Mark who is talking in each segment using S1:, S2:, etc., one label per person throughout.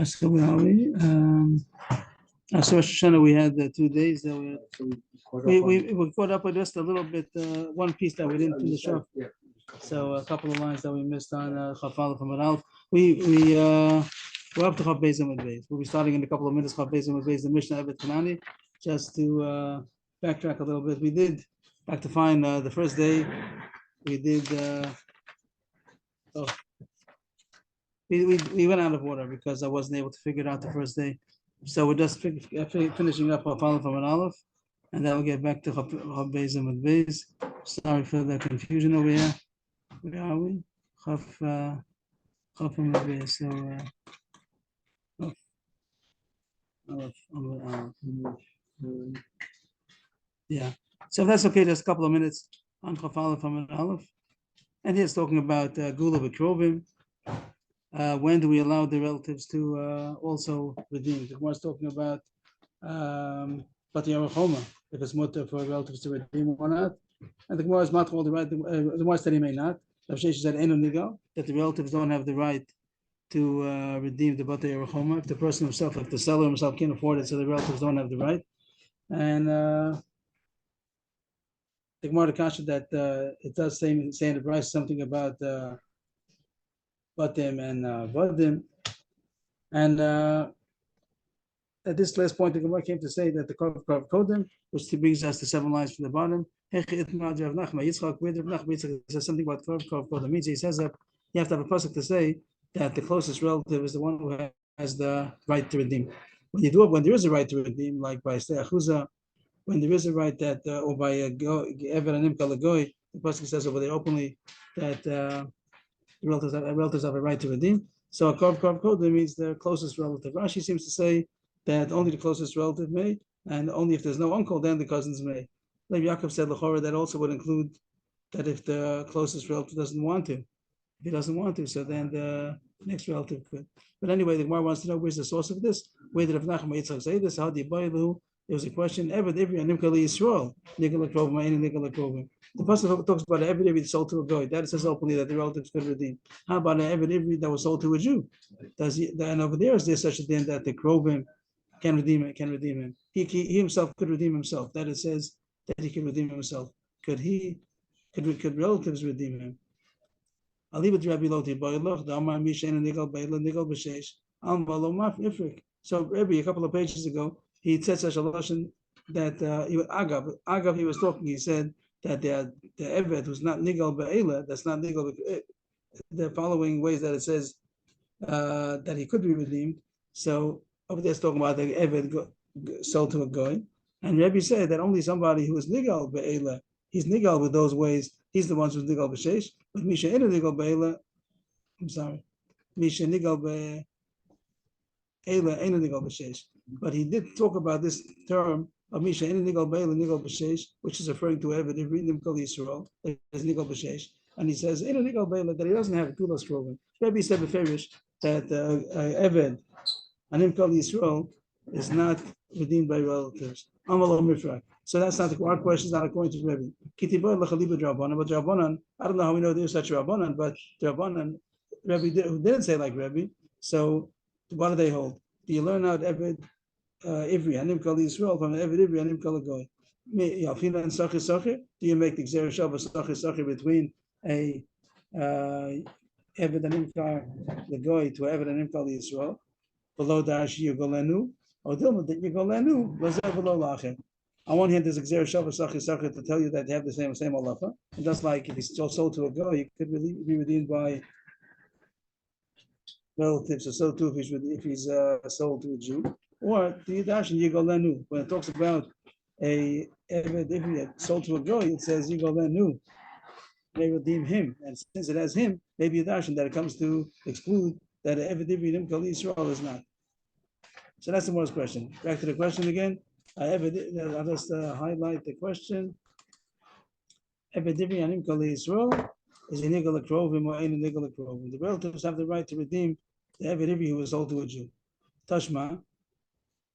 S1: So where are we? So Rosh Hashanah, we had 2 days that we caught up with just a little bit, one piece that we didn't finish off. So a couple of lines that we missed on Chaf Aleph and Alf. We're up to Chaf Beis and Beis. We'll be starting in a couple of minutes. Chaf Beis and Beis, the Mishnah Evet Kanani. Just to backtrack a little bit, we did back to find the first day. We did. We went out of order because I wasn't able to figure it out the first day. So we're just finishing up Chaf Aleph and Aleph, and then we'll get back to Chaf Beis and Beis. Sorry for the confusion over here. Where are we? Chaf and Beis. So yeah. So if that's okay, just a couple of minutes on Chaf Aleph and Aleph. And he's talking about Gula B'Krovim. When do we allow the relatives to also redeem? The Gemara is talking about but the Avrohom, if it's mutter for relatives to redeem or not. And the Gemara is not all the right. The Gemara said he may not. Rav Sheshes said that the relatives don't have the right to redeem the Batei Avrohom. If the person himself, if the seller himself can't afford it, so the relatives don't have the right. And the Gemara Kasha that it does say in the price something about Batim and Vadim. And at this last point, the Gemara came to say that the Kov Kodim, which brings us to 7 lines from the bottom. It says something about Kov Kodim. Means he says that you have to have a pasuk to say that the closest relative is the one who has the right to redeem. When there is a right to redeem, like by Steachuza, when there is a right that, or by Ever and Imka Lagoy, the pasuk says over there openly that relatives have a right to redeem. So a Kov Kodim means the closest relative. Rashi seems to say that only the closest relative may, and only if there's no uncle, then the cousins may. Like Yaakov said, L'chora, that also would include that if the closest relative doesn't want to. If he doesn't want to, so then the next relative could. But anyway, the Gemara wants to know where's the source of this? Where did Rav Nachman Yitzchak say this? How do you buy There was a question, Eved Ivri and Nimkali Yisrael, Nikola Krovim, and Nikola Krovim. The pasuk talks about an Eved Ivri sold to a goy. That says openly that the relatives could redeem. How about an Eved Ivri that was sold to a Jew? And over there is there such a thing that the Krovim can redeem him. He himself could redeem himself. That it says that he can redeem himself. Could relatives redeem him? I'll leave it to Rabbi Loti. So Rabbi, a couple of pages ago, he said such a lesson that Agav, he was talking, he said that the Eved who's not Nigal Ba'ela, that's not Nigal, the following ways that it says that he could be redeemed. So over there, it's talking about the Eved sold to a goy, and Rabbi said that only somebody who is nigal be'ela, he's nigal with those ways. He's the ones who's nigal b'sheish. But Misha ain't nigal be'ela. I'm sorry, Misha nigal be'ela ain't nigal b'sheish. But he did talk about this term of Misha ain't nigal be'ela nigal b'sheish, which is referring to Eved Ivri Nimkol Yisrael as nigal b'sheish. And he says ain't nigal be'ela that he doesn't have kudos proven. Rabbi said beferish that Eved and Nimkol Yisrael is not redeemed by relatives. So that's not our question, is not according to Rebbe. But Rabbanan, I don't know how we know there's such a Rabbanan, but the Rabbanan, Rebbe didn't say like Rebbe. So what do they hold? Do you learn out Eved Ivri and Nimkal Yisrael from Eved Ivri and Nimkal Goy? Do you make the Xer Shav between a Eved and Nimkal the Goy to Eved and Nimkal Yisrael? Below Dash Yugolenu, or Dilma that Yugolenu, Lazer below Lachem. On one hand, there's a Xer Shav to tell you that they have the same halacha. And just like if he's sold to a girl, he could really be redeemed by relatives, or so too if he's sold to a Jew. Or the Dash Yugolenu, when it talks about a Eved Ivri sold to a girl, it says Yugolenu. They redeem him, and since it has him, maybe a darshan that it comes to exclude that Eved Ivri Nimkal Yisrael is not. So that's the most question. Back to the question again. I'll just highlight the question. Eved Ivri Nimkal Yisrael is a Nigal Krovim or ain't a Nigal Krovim. The relatives have the right to redeem the Eved Ivri who was sold to a Jew. Tashma,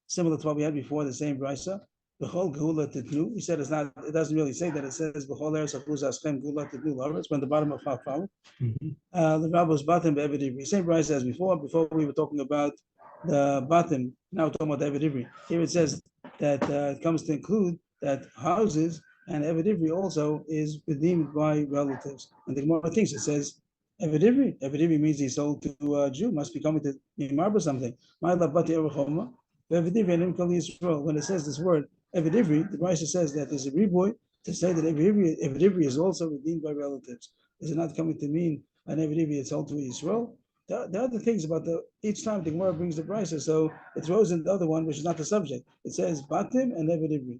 S1: similar to what we had before, the same brisa. B'chol Gula Titnu. He said it's not. It doesn't really say that. It says B'chol Eretz Achuz Aschem Gula Titnu Laretz. When the bottom of Chafal. The Rabbos Batim Be'Eved Ivri. Same price as before. Before we were talking about the bottom. Now we're talking about Eved Ivri. Here it says that it comes to include that houses and Eved Ivri also is redeemed by relatives. And the Gemara thinks it says Eved Ivri. Eved Ivri means he sold to a Jew, must be coming to Mimar or something. Avrohom. When it says this word Eved Ivri, the Brisa says that there's a reboy to say that Eved Ivri is also redeemed by relatives. Is it not coming to mean an Eved Ivri is sold to Israel? The other things about each time the Gemara brings the Brisa, so it throws in the other one, which is not the subject. It says Batim and Eved Ivri.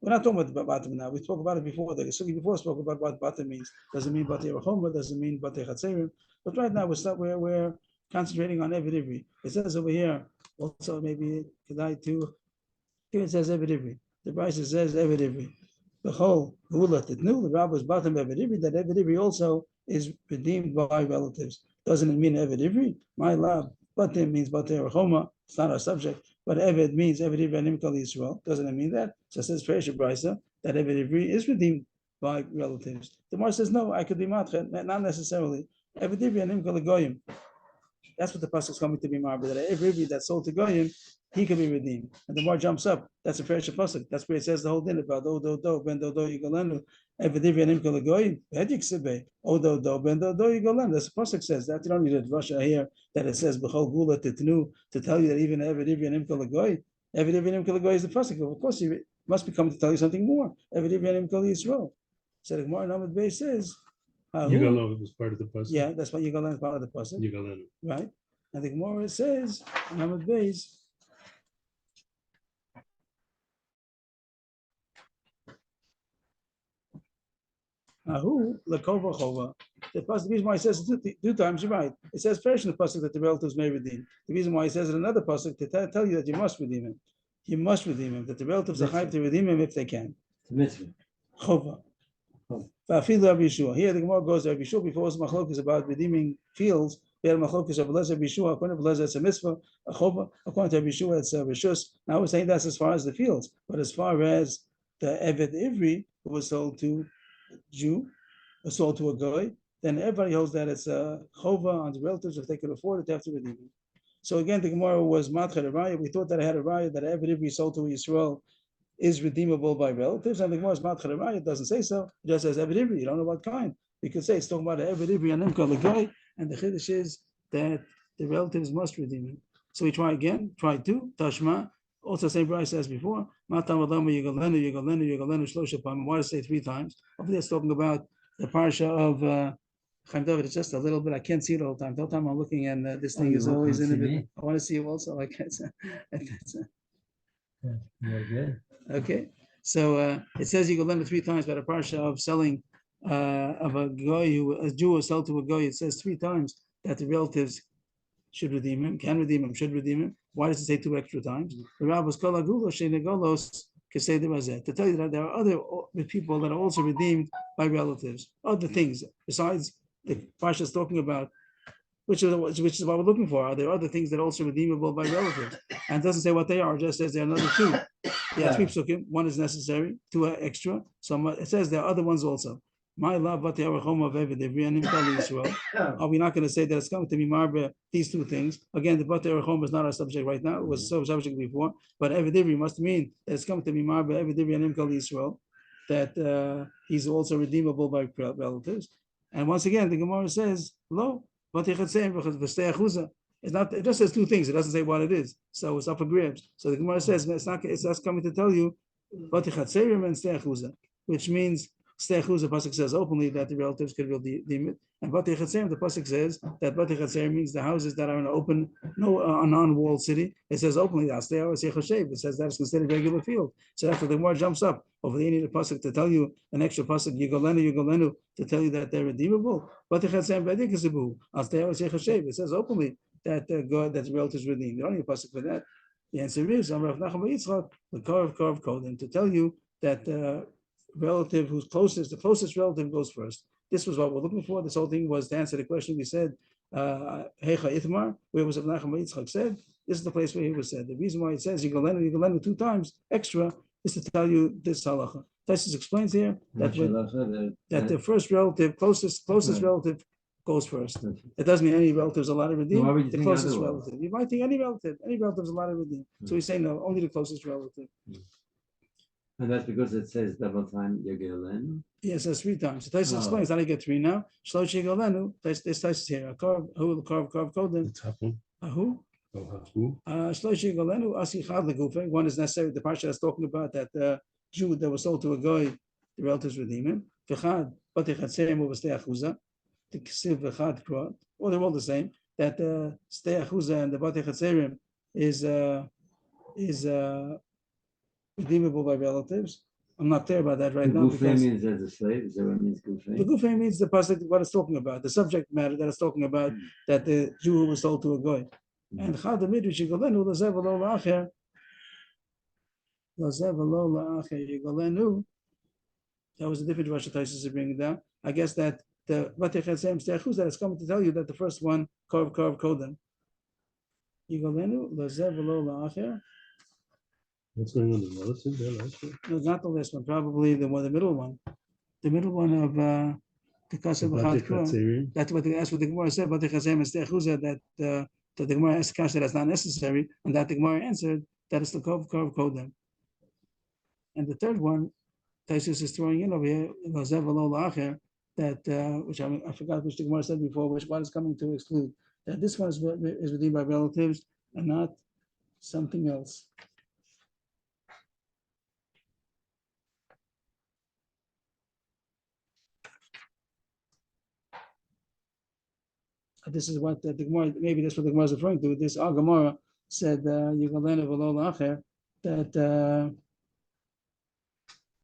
S1: We're not talking about Batim now. We spoke about it before. The Sugi before spoke about what Batim means. Doesn't mean Batei Avrohom, doesn't mean Batei Chatzerim. But right now we're concentrating on Eved Ivri. It says over here, also maybe Kedai too. Here it says Eved Ivri. The Brisa says Eved Ivri. The whole Gula Titnu, the Rabbis Batim Eved Ivri, that Eved Ivri also is redeemed by relatives. Doesn't it mean Eved Ivri? My love, Batim means Batei Avrohom. It's not our subject. But Eved means Eved Ivri and Nimkal Yisrael. Doesn't it mean that? So it says Fresh Brisa that Eved Ivri is redeemed by relatives. The Gemara says no, I could be matched, not necessarily. Eved Ivri and Nimkal Goyim. That's what the pasuk is coming to be marble. That every Ivri that's sold to Goyim, he can be redeemed. And the more jumps up, that's a fresh pasuk. That's where it says the whole thing about do ben do yigalenu Eved Ivri and Nimkal Goyim. Hedik sebe do ben do yigalenu. That's the pasuk says that. You don't need a Russia here that it says b'chol gula titnu to tell you that even Eved Ivri and Nimkal Goyim, Eved Ivri and Nimkal Goyim is the pasuk. Of course, he must be coming to tell you something more. Eved Ivri and Nimkal Yisrael. So the Gemara Namad Bey says.
S2: Yigalenu was part of the pasuk.
S1: Yeah, that's why Yigalenu is part of the pasuk.
S2: Yigalenu.
S1: Right? And the Gemara says, Namad Beis, Ahu lekova chova. The reason why it says it two times, you're right. It says first in the pasuk that the relatives may redeem. The reason why it says it in another pasuk to tell you that you must redeem him. You must redeem him. That the relatives are chayv to redeem him if they can. Chova. Here the Gemara goes to Rabbi Yeshua before it's machlokes about redeeming fields. We had machlokes of Rabbi Yeshua. According to Rabbi it's a mitzvah, a chova. According to Rabbi Yeshua, it's a rishus. Now we're saying that's as far as the fields, but as far as the Eved Ivri who was sold to a Jew, or sold to a goy, then everybody holds that it's a chova on the relatives if they could afford it, they have to redeem it. So again, the Gemara was matched a raya. We thought that I had a raya that Eved Ivri sold to Yisrael is redeemable by relatives, and the Gemara is matched a raya. It doesn't say so. It just says Eved Ivri. You don't know what kind. We could say it's talking about Eved Ivri and Nimkal the goy, and the chiddush is that the relatives must redeem him. So we try again. Try two. Tashma. Also, same price as before. Why to say three times? Over there, it's talking about the parsha of Chaim David. It's just a little bit. I can't see it all the time. The whole time I'm looking, and this thing is always in a bit. I want to see you also. I can't. Okay. So it says you can learn it three times about a parsha of selling of a guy a Jew was sold to a guy. It says three times that the relatives should redeem him, can redeem him, should redeem him. Why does it say two extra times? The rabbis call agulos shenegolos kesei derazeh to tell you that there are other people that are also redeemed by relatives, other things besides the parsha is talking about, which is what we're looking for. Are there other things that are also redeemable by relatives? And it doesn't say what they are; it just says there are another two. Yeah, three psukim. One is necessary, two are extra. So it says there are other ones also. My love, but the Avrohom of Eved Ivri and Nimkal Yisrael. Are we not going to say that it's coming to be marbe these two things? Again, the Bat Avrohom is not our subject right now. It was subject before, but Eved Ivri must mean that it's coming to be marbe Eved Ivri and Nimkal Yisrael, that he's also redeemable by relatives. And once again, the Gemara says, "Lo, it's not. It just says two things. It doesn't say what it is. So it's up for grabs. So the Gemara says it's not. It's just coming to tell you, and which means. Stechuz, the pasuk says openly that the relatives could redeem it, and Batei Chatzerim, the pasuk says that Batei Chatzerim means the houses that are in an open, a non-walled city. It says openly that it says that it's considered a regular field. So after the Gemara jumps up over the end of the pasuk to tell you an extra pasuk Yigolenu to tell you that they're redeemable. Batei Chatzerim Badikazibu it says openly that God that the relatives redeem. You don't need a pasuk for that. The answer is Amrav Nachum Yitzchak the Karav Kodim to tell you that. Relative who's closest, the closest relative goes first. This was what we're looking for. This whole thing was to answer the question we said, Heicha Itmar, where was Avnacham Yitzchak said? This is the place where he was said. The reason why it says Yigalenu two times extra is to tell you this halacha. This explains here that the first relative, closest relative goes first. It doesn't mean any relatives are allowed to redeem.
S3: why would you
S1: The
S3: think
S1: closest
S3: otherwise?
S1: relative. You might think any relative is allowed to redeem. So we say no, only the closest relative.
S3: And that's because it says double time Yagilenu.
S1: Yes, that's 3 times. So Taisa explains how do you get 3 now. Shloshi Galenu, this Taisa here. A carve, who the carve,
S2: The
S1: Kodim.
S2: top one.
S1: Who?
S2: Oh, who?
S1: Shloshi Galenu, Asi Chad Legufe. One is necessary. The parsha is talking about that the Jew that was sold to a guy, the relatives redeem him. V'chad, Batei Chatzerem over Stei Achuza. The Kisiv V'chad Krot. Well, they're all the same. That Stei Achuza and the Batei Chatzerem is redeemable by relatives. I'm not clear about that right now.
S3: Gufe means as a slave. Is that what it means? Gufe.
S1: The Gufe means the pasuk what it's talking about, the subject matter that it's talking about, that the Jew who was sold to a goy. And Chad Midrash Yigolenu Lazev Lo La'acher Lazev Lo La'acher Yigolenu. That was a different Rosh Hashanah to bring it down. I guess that the Batei Chatzem Stechuz that is coming to tell you that the first one carve Kodem. Yigolenu Lazev Lo La'acher.
S2: What's going on? The relative there last year?
S1: No, not the last one. Probably the middle one. The middle one of the Kasab
S2: Bate
S1: Chad.
S2: Chatzeri.
S1: That's what the Gemara said. But the Chazem is that the Gemara asked Kasha that's not necessary, and that the Gemara answered that it's the Kov Kodem. And the third one, Taisus is throwing in over here, that which I forgot which the Gemara said before, which one is coming to exclude that this one is redeemed by relatives and not something else. This is what the Gemara, maybe that's what the Gemara is referring to. This Gemara said, that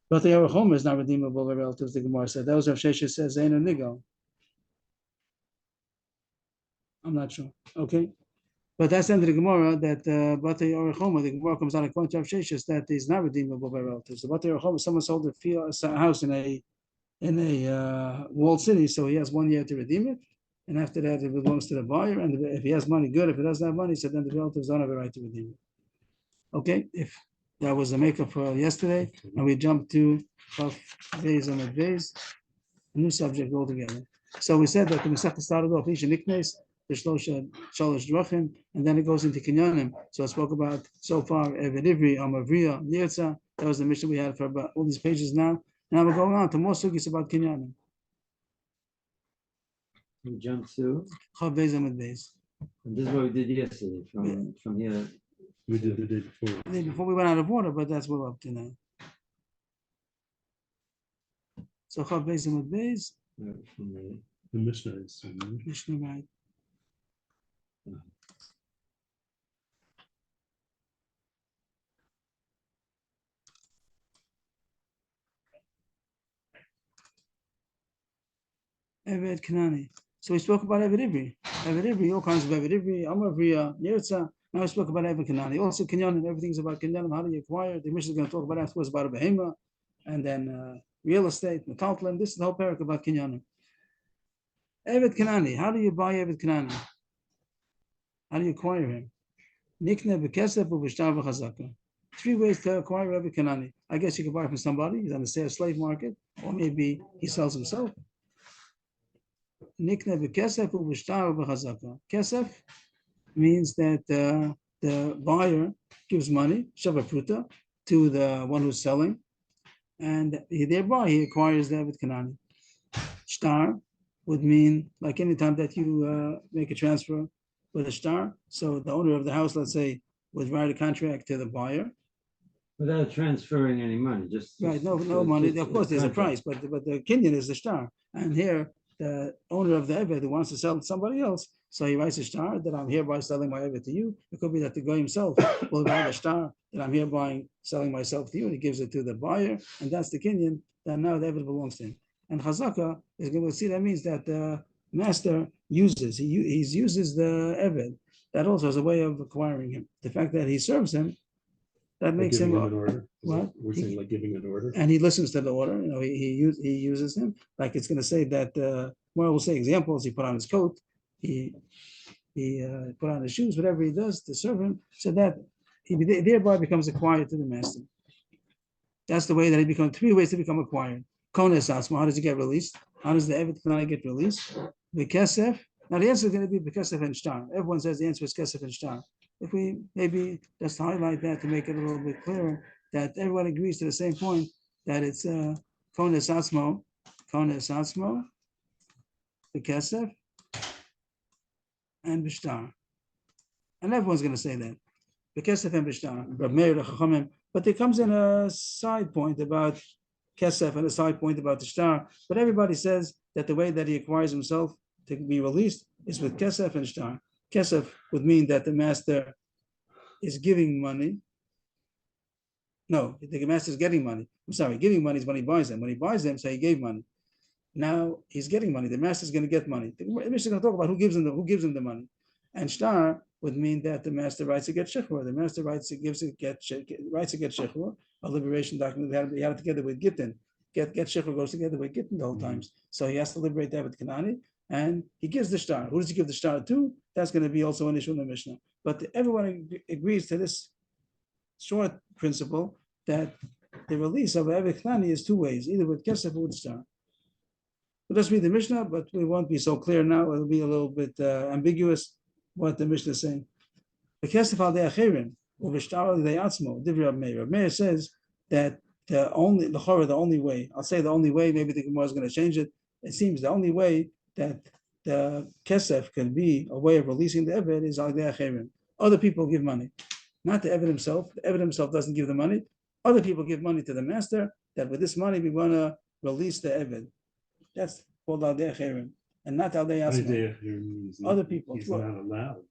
S1: but the Avrohom is not redeemable by relatives, the Gemara said. That was Rav Sheshes says, Zayin and Nigal. I'm not sure. Okay. But that's the end of the Gemara that Batei Avrohom, the Gemara comes out according to Rav Sheshes that is not redeemable by relatives. The Batei Avrohom, someone sold a house in a walled city, so he has 1 year to redeem it. And after that, it belongs to the buyer. And if he has money, good. If he doesn't have money, so then the relatives don't have a right to redeem it. Okay, if that was the makeup for yesterday, and we jump to days and days, a new subject altogether. So we said that the Masechta started off Isha Niknes, the Shalosh Drachim, and then it goes into Kinyanim. So I spoke about so far Eved Ivri, Amavriya, Nirza. That was the mission we had for about all these pages now. Now we're going on to more sugis about Kinyanim.
S3: We jump to.
S1: Chav Beis Amud Beis.
S3: And this is what we did yesterday from here.
S2: We did the day before.
S1: The day before we went out of order, but that's what we're up to now. So Chav Beis Amud Beis.
S3: From
S2: The Mishnah is.
S1: Mishnah right. Eved Kanani. So we spoke about Eved Ivri. Eved Ivri, all kinds of Eved Ivri, Amavriya, Yirtza. Now we spoke about Eved Kanani. Also Kinyanim, everything's about Kinyanim. How do you acquire? The Mishnah is going to talk about afterwards about a behema, and then real estate, metaltlin. This is the whole parak about Kinyanim. Eved Kanani. How do you buy Eved Kanani? How do you acquire him? Nikne b'kesef u'b'shtar v'chazaka. 3 ways to acquire Eved Kanani. I guess you can buy from somebody. He's on the slave market, or maybe he sells himself. Nikne b'kesef u'b'shtar v'chazaka. Kesef means that the buyer gives money, shavapruta, to the one who's selling, and thereby he acquires the Eved Kanani. Shtar would mean like any time that you make a transfer with a shtar. So the owner of the house, let's say, would write a contract to the buyer.
S3: Without transferring any money, just
S1: Right, no money. Of course, there's a price, but the Kenyan is the shtar. And here, the owner of the Eved who wants to sell it to somebody else, so he writes a shtar that I'm hereby selling my Eved to you. It could be that the guy himself will write a shtar that I'm hereby selling myself to you, and he gives it to the buyer, and that's the Kenyan that now the Eved belongs to him. And Chazaka is going to see that means that the master uses, he uses the Eved. That also is a way of acquiring him. The fact that he serves him, that makes him
S2: an order.
S1: What?
S2: We're saying like giving an order.
S1: And he listens to the order. You know, he uses him. Like it's going to say that. Well, we'll say examples. He put on his coat. He put on his shoes. Whatever he does to serve him, so that he thereby becomes acquired to the master. That's the way that he becomes. 3 ways to become acquired. Kones asma. How does he get released? How does the Eved Kanani get released? Bekesef. Now the answer is going to be Bekesef and Shtar. Everyone says the answer is Kesef and Shtar. If we maybe just highlight that to make it a little bit clearer, that everyone agrees to the same point, that it's Kones Atzmo, Bekesef, and Bishtar. And everyone's going to say that. Bekesef and Bishtar, Rab Meir, Chachamim. But there comes in a side point about Kesef and a side point about the Shtar. But everybody says that the way that he acquires himself to be released is with Kesef and Shtar. Kesef would mean that the master is giving money. No, the master is getting money. I'm sorry, giving money is when he buys them. When he buys them, so he gave money. Now he's getting money. The master is going to get money. The Mishnah is going to talk about who gives him the money. And Shtar would mean that the master writes to get shechur. The master writes to get shechur, a liberation document. They had it together with Gittin. Get shechur goes together with Gittin the whole times. So he has to liberate that with Kanani, and he gives the shtar. Who does he give the shtar to? That's going to be also an issue in the Mishnah. But everyone agrees to this short principle that the release of Eved Kanani is two ways, either with kesef or with shtar. But let's read the Mishnah, but we won't be so clear now. It'll be a little bit ambiguous what the Mishnah is saying. The kesef al de'achirim or v'shtar al de'atzmo. Divrei Rab Meir. Rab Meir says that the only way, I'll say the only way, maybe the Gemara is going to change it. It seems the only way that the kesef can be a way of releasing the Eved is al de'achirim. Other people give money, not the Eved himself. The Eved himself doesn't give the money. Other people give money to the master, that with this money we want to release the Eved. That's called al de'achirim, and not al de'atzmo. Other people.
S2: He's not allowed.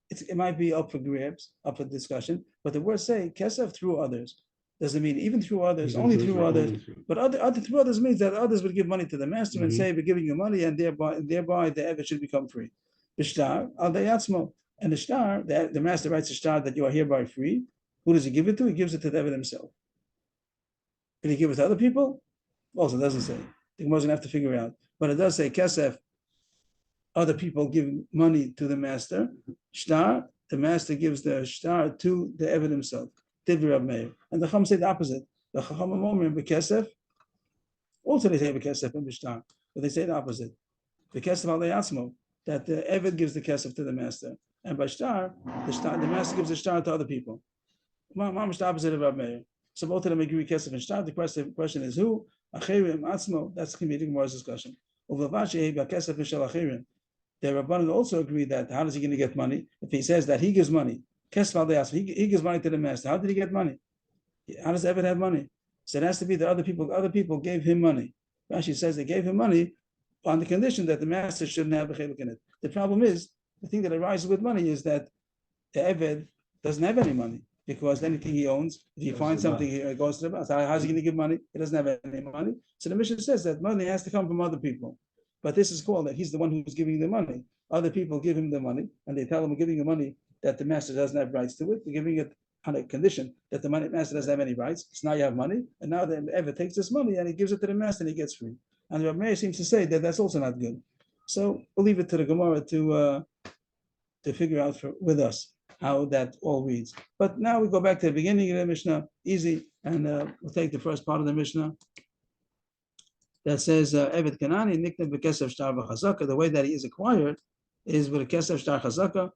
S1: It might be up for grabs, up for discussion, but the words say kesef through others. Doesn't mean even through others, only through others. But other through others means that others would give money to the master and say, we're giving you money, and thereby the Eved should become free. The shtar al de'atzmo. And the shtar, the master writes a shtar that you are hereby free. Who does he give it to? He gives it to the Eved himself. Can he give it to other people? Also, it doesn't say. The Gemara doesn't have to figure out. But it does say kesef. Other people give money to the master. Shtar, the master gives the shtar to the Eved himself. Divrei Rab Meir. And the Chacham say the opposite. The Chacham Omer bekesef. Also they say bekesef and b'shtar, but they say the opposite. Bekesef al de'atzmo, that the Eved gives the kesef to the master, and by shtar, the master gives the shtar to other people. Mamash the opposite of Rab Meir. So both of them agree kesef and shtar. The question is who? Achirim atzmo. That's going to be the Gemara's discussion. Uvavashi bekesef v'shel achirim. The Rabbanan also agree that how is he going to get money? If he says that he gives money, he gives money to the master. How did he get money? How does Eved have money? So it has to be that other people gave him money. Rashi says they gave him money on the condition that the master shouldn't have a chiluk in it. The problem is, the thing that arises with money is that the Eved doesn't have any money, because anything he owns, if he finds something, he goes to the master. How's he going to give money? He doesn't have any money. So the Mishnah says that money has to come from other people. But this is called that he's the one who's giving the money. Other people give him the money, and they tell him we're giving the money that the master doesn't have rights to it. We're giving it on a condition that the master doesn't have any rights. So now you have money, and now the Eved takes this money and he gives it to the master and he gets free. And Rabbi Meir seems to say that that's also not good. So we'll leave it to the Gemara to figure out with us how that all reads. But now we go back to the beginning of the Mishnah, easy, and we'll take the first part of the Mishnah that says Eved Kanani nikna b'kesef shtar v'chazaka. The way that he is acquired is with a kesef shtar chazaka,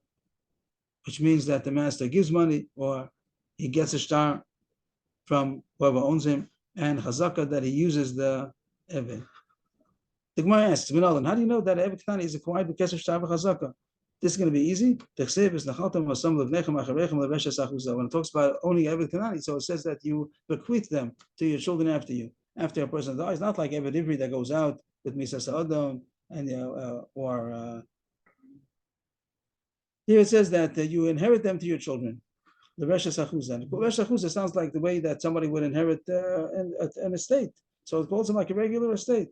S1: which means that the master gives money or he gets a shtar from whoever owns him, and chazaka, that he uses the Eved. The Gemara asks, how do you know that Eved Kanani is acquired with kesef shtar v'chazaka? This is going to be easy. When it talks about owning Eved Kanani, so it says that you bequeath them to your children after you. After a person dies, not like Eved Ivri that goes out with Misa Sa'adam, and here it says that you inherit them to your children. The Resha Sachuza. Resha Sachuza sounds like the way that somebody would inherit an estate. So it calls him like a regular estate.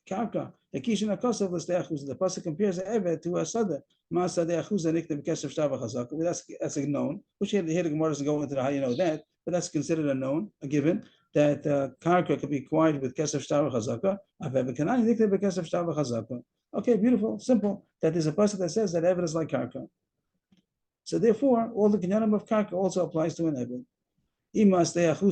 S1: Karka. The Kishin Akasav was the Achuza. The Pasuk compares the Eved to a Sada. Masa de Achuza Nikta B'Kesef Shtar V'Chazaka. That's a known. Which here the Gemara doesn't go into how you know that, but that's considered a known, a given, that karka could be acquired with kesef shtar v'chazaka. Okay, beautiful, simple. That there's a person that says that Eved is like karka. So therefore, all the kinyanim of karka also applies to an Eved. You might think that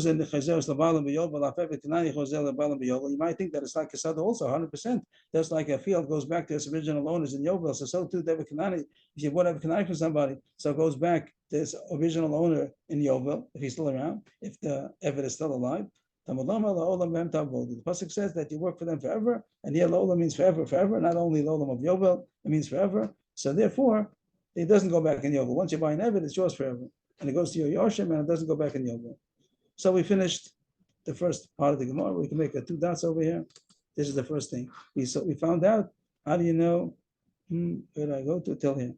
S1: it's like Kasada also, 100%. Just like a field goes back to its original owners in Yovel, so too David Kanani, if you bought a Kanani from somebody, so it goes back to its original owner in Yovel, if he's still around, if the Eved is still alive. The Pasuk says that you work for them forever, and here Lola means forever, forever, not only Lola of Yovel, it means forever. So therefore, it doesn't go back in Yovel. Once you buy an Eved, it's yours forever. And it goes to your Yoshim, and it doesn't go back in Yovel. So we finished the first part of the Gemara. We can make 2 dots over here. This is the first thing. We found out, how do you know, where do I go to till here?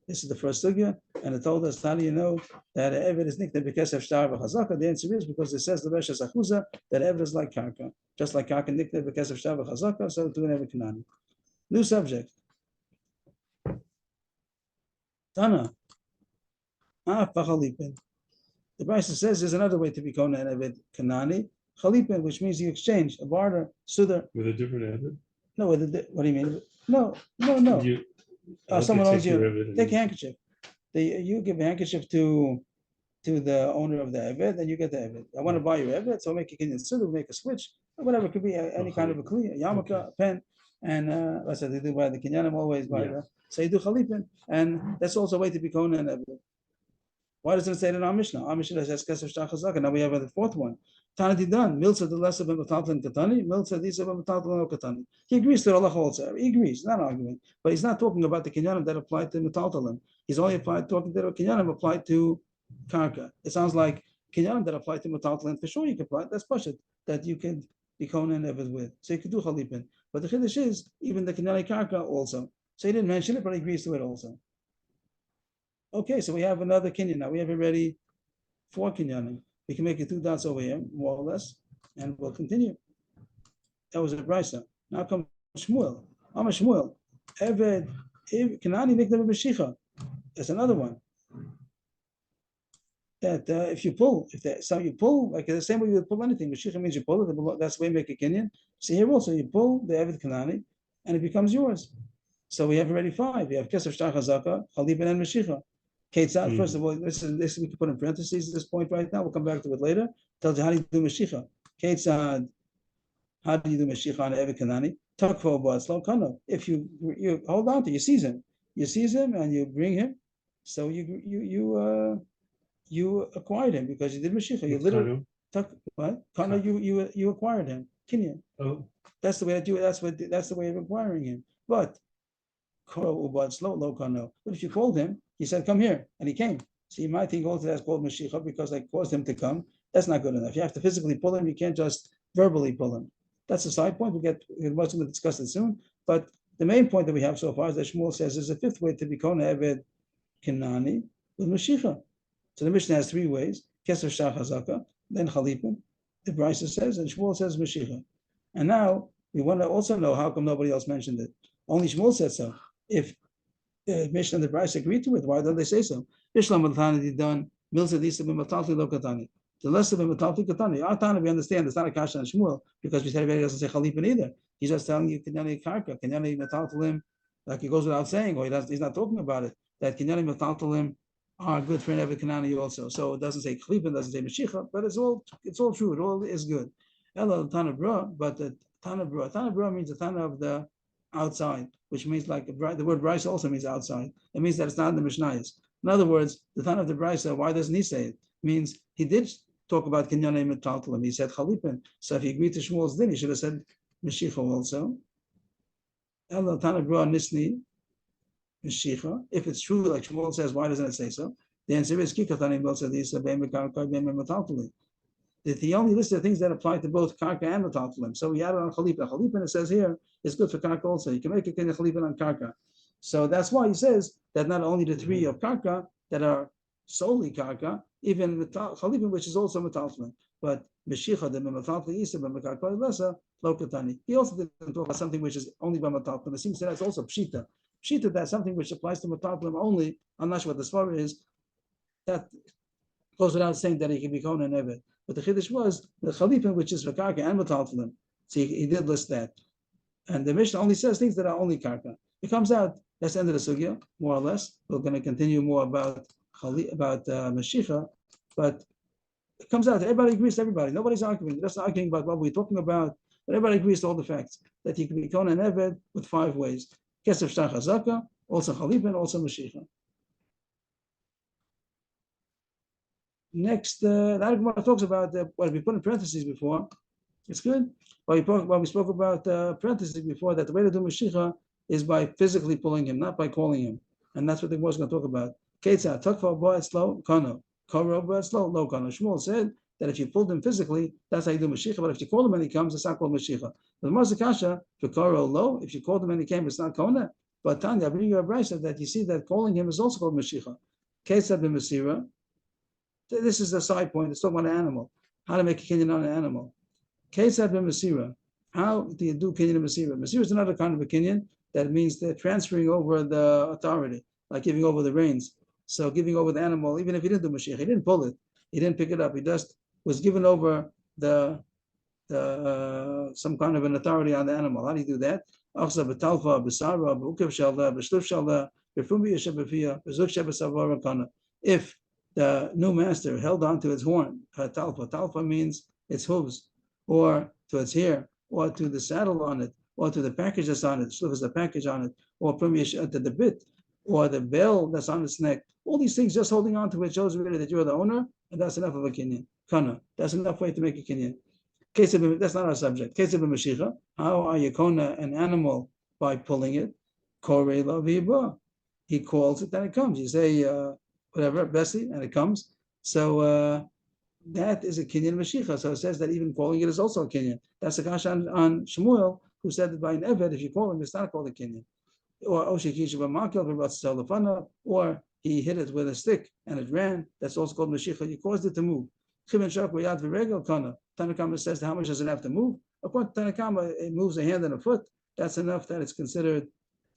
S1: This is the first sugya, and it told us, how do you know that Eved is nicknamed because of Shtar v'Chazaka? The answer is because it says the Vesha Sachuza that Eved is like Karka. Just like Karka nicknamed because of Shtar v'Chazaka, so too in Eved Kanani. New subject. Tana. Chalipin. The Brisa says there's another way to be Kona and Eved Kanani. Chalipin, which means you exchange, a barter, sudar.
S2: With a different Eved?
S1: No, what do you mean? No. Someone owns you. Take a handkerchief. You give a handkerchief to the owner of the Eved, then you get the Eved. I want to buy your Eved, so I'll make a Kenyan sudar, make a switch, or whatever. It could be any kind of a kli, a yarmulke, a pen. And that's what they do by the Kenyanim always by the. So you do Chalipin, and that's also a way to be Kona and Eved. Why doesn't it say it in our Mishnah? Our Mishnah says Kesef Shtar Chazaka. Now we have the fourth one. Tanati Dan. Milsa the lesser ben Metaltlin Katani. Milsa the ben Metaltlin Katani. He agrees to Allah also. He agrees, not arguing. But he's not talking about the Kinyanim that apply to Metaltlin. He's only talking to the Kinyanim applied to Karka. It sounds like Kinyanim that apply to Metaltlin. For sure you can apply. That's Pashat. That you can be Kona and Eved with. So you can do Chalipin. But the Chiddush is even the Kinyani Karka also. So he didn't mention it, but he agrees to it also. Okay, so we have another Kinyan now. We have already 4 Kinyanim. We can make it 2 dots over here, more or less, and we'll continue. That was a Brisa. Now comes Shmuel. I'm a Shmuel. Eved, Kanani nicknamed Meshicha. That's another one. That if you pull, you pull, like the same way you would pull anything. Meshicha means you pull it, that's the way you make a Kinyan. So here also, you pull the Eved Kanani, and it becomes yours. So we have already 5. We have Kesef Shtar Chazaka, Chalipin, and Meshicha. Ketzad, first of all, this we can put in parentheses at this point right now. We'll come back to it later. Tells you how do you do Meshicha. Ketzad, how do you do Meshicha on Eved Kanani? Takvo b'atzlo kano. If you hold on to, you seize him and you bring him. So you acquired him because you did Meshicha. You literally what? Kano, you acquired him. Kinyan.
S2: Oh,
S1: that's the way that that's the way of acquiring him. But if you called him, he said, "Come here," and he came. So you might think also that's called Mashiach because I caused him to come. That's not good enough. You have to physically pull him. You can't just verbally pull him. That's a side point. We're going to discuss it soon. But the main point that we have so far is that Shmuel says there's a 5th way to be Kona Eved Kinani with Mashiach. So the Mishnah has 3 ways: Kesef Shtar Chazaka, then Chalipin. The Brisa says, and Shmuel says Mashiach. And now we want to also know how come nobody else mentioned it. Only Shmuel said so. If the Mishnah and the Brisa agreed to it, why don't they say so? The lesser than Matalti Katani. Our Tana, we understand it's not a Kasha and Shmuel because we said everybody doesn't say Chalipin either. He's just telling you Kinyani Karka, Kinyani Mataltalim, like he goes without saying, or he's not talking about it, that Kinyani Mataltalim are good for an Eved Kanani also. So it doesn't say Chalipin, doesn't say Mashiach, but it's all true, it all is good. Ella Tana Bra, but the Tana Bra means the Tana of the outside, which means like the word Brisa also means outside. It means that it's not in the Mishnayos. In other words, the Tana of the Brisa, why doesn't he say it? Means he did talk about Kinyane Metaltalim. He said Chalipin. So if he agreed to Shmuel's din, he should have said Meshicha also. El Tana Bra Nisni Meshicha. If it's true, like Shmuel says, why doesn't it say so? The answer is Kikatani Melsadisa Metaltalim. That he only listed things that apply to both Karka and Metaltalim. So he added on Chalipin. Chalipin, it says here, is good for Karka also. You can make a Chalipin on Karka. So that's why he says that not only the 3 of Karka that are solely Karka, even Chalipin, which is also Metaltalim, but Meshicha, the Metaltalim Isa, but Mekarka Lesa, Lokatani. He also didn't talk about something which is only by Metaltalim. It seems that that's also Pshita. Pshita, that's something which applies to Metaltalim only. I'm not sure what the Svara is. That goes without saying that he can be Kona and Eved. But the Chiddush was the Chalipin, which is for Karka and Metaltalim. So he did list that. And the Mishnah only says things that are only Karka. It comes out, that's the end of the Sugya, more or less. We're going to continue more about Mashicha, but it comes out, everybody agrees to everybody. Nobody's arguing. That's not arguing about what we're talking about, but everybody agrees to all the facts that he can be Kohen and Eved with 5 ways. Kesef Shtar Chazaka, also Chalipa, and also Mashiach. Next, the Gemara talks about what we put in parentheses before. It's good. But we spoke about parentheses before, that the way to do Mashiach is by physically pulling him, not by calling him. And that's what the Gemara is going to talk about. Ketzah, Takfa, Bo'et, Slow, Kano. Karo, Bo'et, Slow, no Kano. Shmuel said that if you pulled him physically, that's how you do Mashiach. But if you call him when he comes, it's not called Mashiach. But Marzakasha, for Karo, low, if you called him when he came, it's not Kona. But Tanya, I bring you a brisa that you see that calling him is also called Mashiach. Ketzah, B'Masira. This is the side point. It's talking about an animal. How to make a kinyan on an animal. Kesad b'Masira. How do you do kinyan Masira? Masira is another kind of a kinyan that means they're transferring over the authority, like giving over the reins. So giving over the animal, even if he didn't do Mashiach, he didn't pull it, he didn't pick it up. He just was given over the some kind of an authority on the animal. How do you do that? If the new master held on to its horn, talfa means its hooves, or to its hair, or to the saddle on it, or to the package that's on it, so there's a package on it, or to the bit, or the bell that's on its neck. All these things, just holding on to it shows really that you're the owner, and that's enough of a kinyan. Kana, that's enough way to make a kinyan. That's not our subject. How are you kona an animal by pulling it? He calls it, then it comes. You say whatever, Bessie, and it comes. So that is a kinyan Mashiach. So it says that even calling it is also a kinyan. That's the kasha on Shmuel, who said that by an Eved, if you call him, it's not called a kinyan. Or he hit it with a stick and it ran. That's also called Mashiach. You caused it to move. Tanakama says, how much does it have to move? According to Tanakama, it moves a hand and a foot. That's enough that it's considered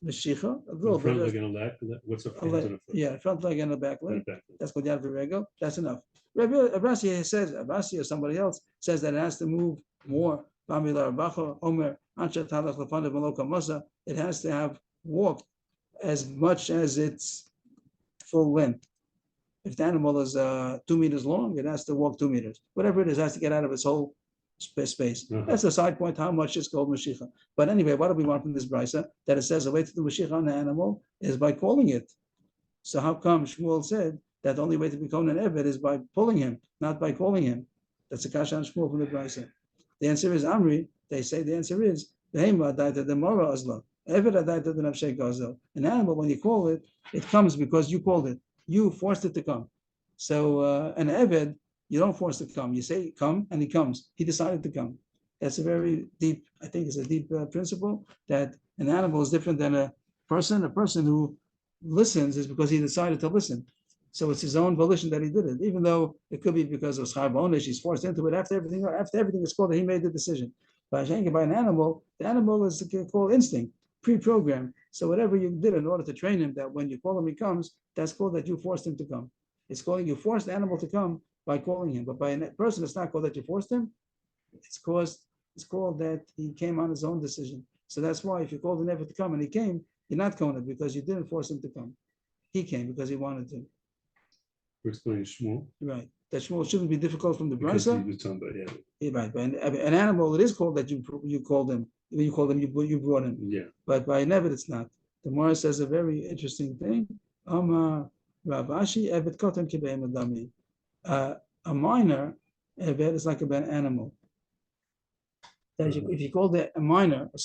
S1: Mashiach.
S2: A front leg and a back. What's a front and a foot?
S1: Yeah, front leg and a back leg. That's called Yad V'Regel. That's enough. Abasi says, Abasi or somebody else says that it has to move more. It has to have walked as much as its full length. If the animal is 2 meters long, it has to walk 2 meters. Whatever it is, it has to get out of its whole space. That's a side point, how much is called Mashiach. But anyway, what do we want from this brisa? That it says the way to do Mashiach on the animal is by calling it. So how come Shmuel said that the only way to become an Eved is by pulling him, not by calling him? That's a kasha on Shmuel from the brisa. The answer is Amri. They say the answer is Behema adaita the mora azla. Eved adaita the nafshei gazel. An animal, when you call it, it comes because you called it. You forced it to come. So an Eved, you don't force it to come. You say come, and he comes. He decided to come. That's a very deep, I think it's a deep principle, that an animal is different than a person. A person who listens is because he decided to listen. So it's his own volition that he did it, even though it could be because of schar b'onish, he's forced into it. After everything is called that he made the decision. By an animal, the animal is called instinct, pre-programmed. So whatever you did in order to train him, that when you call him, he comes, that's called that you forced him to come. It's calling you forced the animal to come by calling him. But by a person, it's not called that you forced him. It's called that he came on his own decision. So that's why if you called an Eved to come and he came, you're not calling it because you didn't force him to come. He came because he wanted to.
S2: We're explaining Shmuel.
S1: Right. That Shmuel shouldn't be difficult from the brisa.
S2: Yeah.
S1: Right. By an animal, it is called that you called him. When you called him, you brought him.
S2: Yeah.
S1: But by an Eved, it's not. The Gemara says a very interesting thing. Ravashi Eved Kotan Kibeim Adami. A minor Eved is like an animal. That if you called a minor, a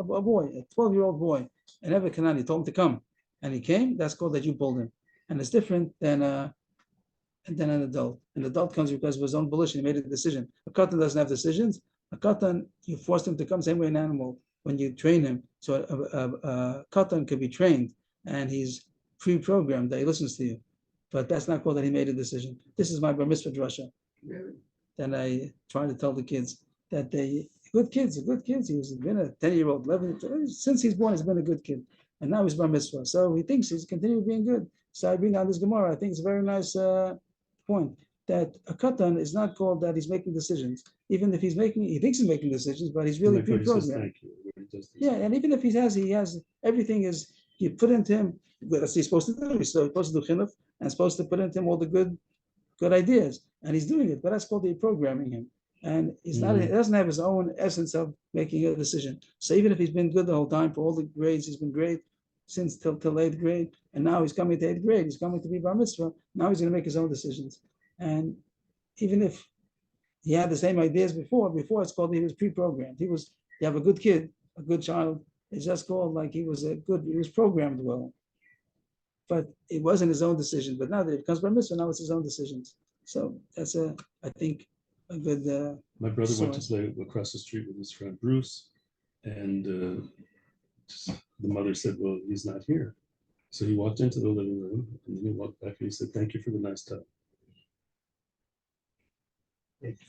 S1: boy, a 12-year-old boy, an Eved Kanani, told him to come, and he came, that's called that you pulled him. And it's different than an adult. An adult comes because of his own volition, he made a decision. A katan doesn't have decisions. A katan, you forced him to come, same way an animal, when you train him. So a katan could be trained, and he's pre-programmed that he listens to you. But that's not called that he made a decision. This is my bar mitzvah drasha.
S3: Really?
S1: Then I try to tell the kids that good kids. He's been a 10-year-old, 11, since he's born, he's been a good kid. And now he's bar mitzvah. So he thinks he's continuing being good. So I bring out this Gemara. I think it's a very nice point that a katan is not called that he's making decisions. Even if he thinks he's making decisions, but he's really pre-programmed. Yeah, and even if he has everything is you put into him. That's what he's supposed to do. He's supposed to do chinuch and supposed to put into him all the good good ideas, and he's doing it, but that's called deprogramming him. And he's not, he doesn't have his own essence of making a decision. So even if he's been good the whole time for all the grades, he's been great since till 8th grade, and now he's coming to 8th grade, he's coming to be bar mitzvah, now he's going to make his own decisions. And even if he had the same ideas before it's called he was pre-programmed. You have a good kid, a good child, it's just called like he was programmed well. But it wasn't his own decision. But now that it comes by mitzvah, now it's his own decisions. So that's I think, a good.
S2: My brother went to
S1: source.
S2: play across the street with his friend Bruce, and the mother said, "Well, he's not here." So he walked into the living room, and then he walked back and he said, "Thank you for the nice time."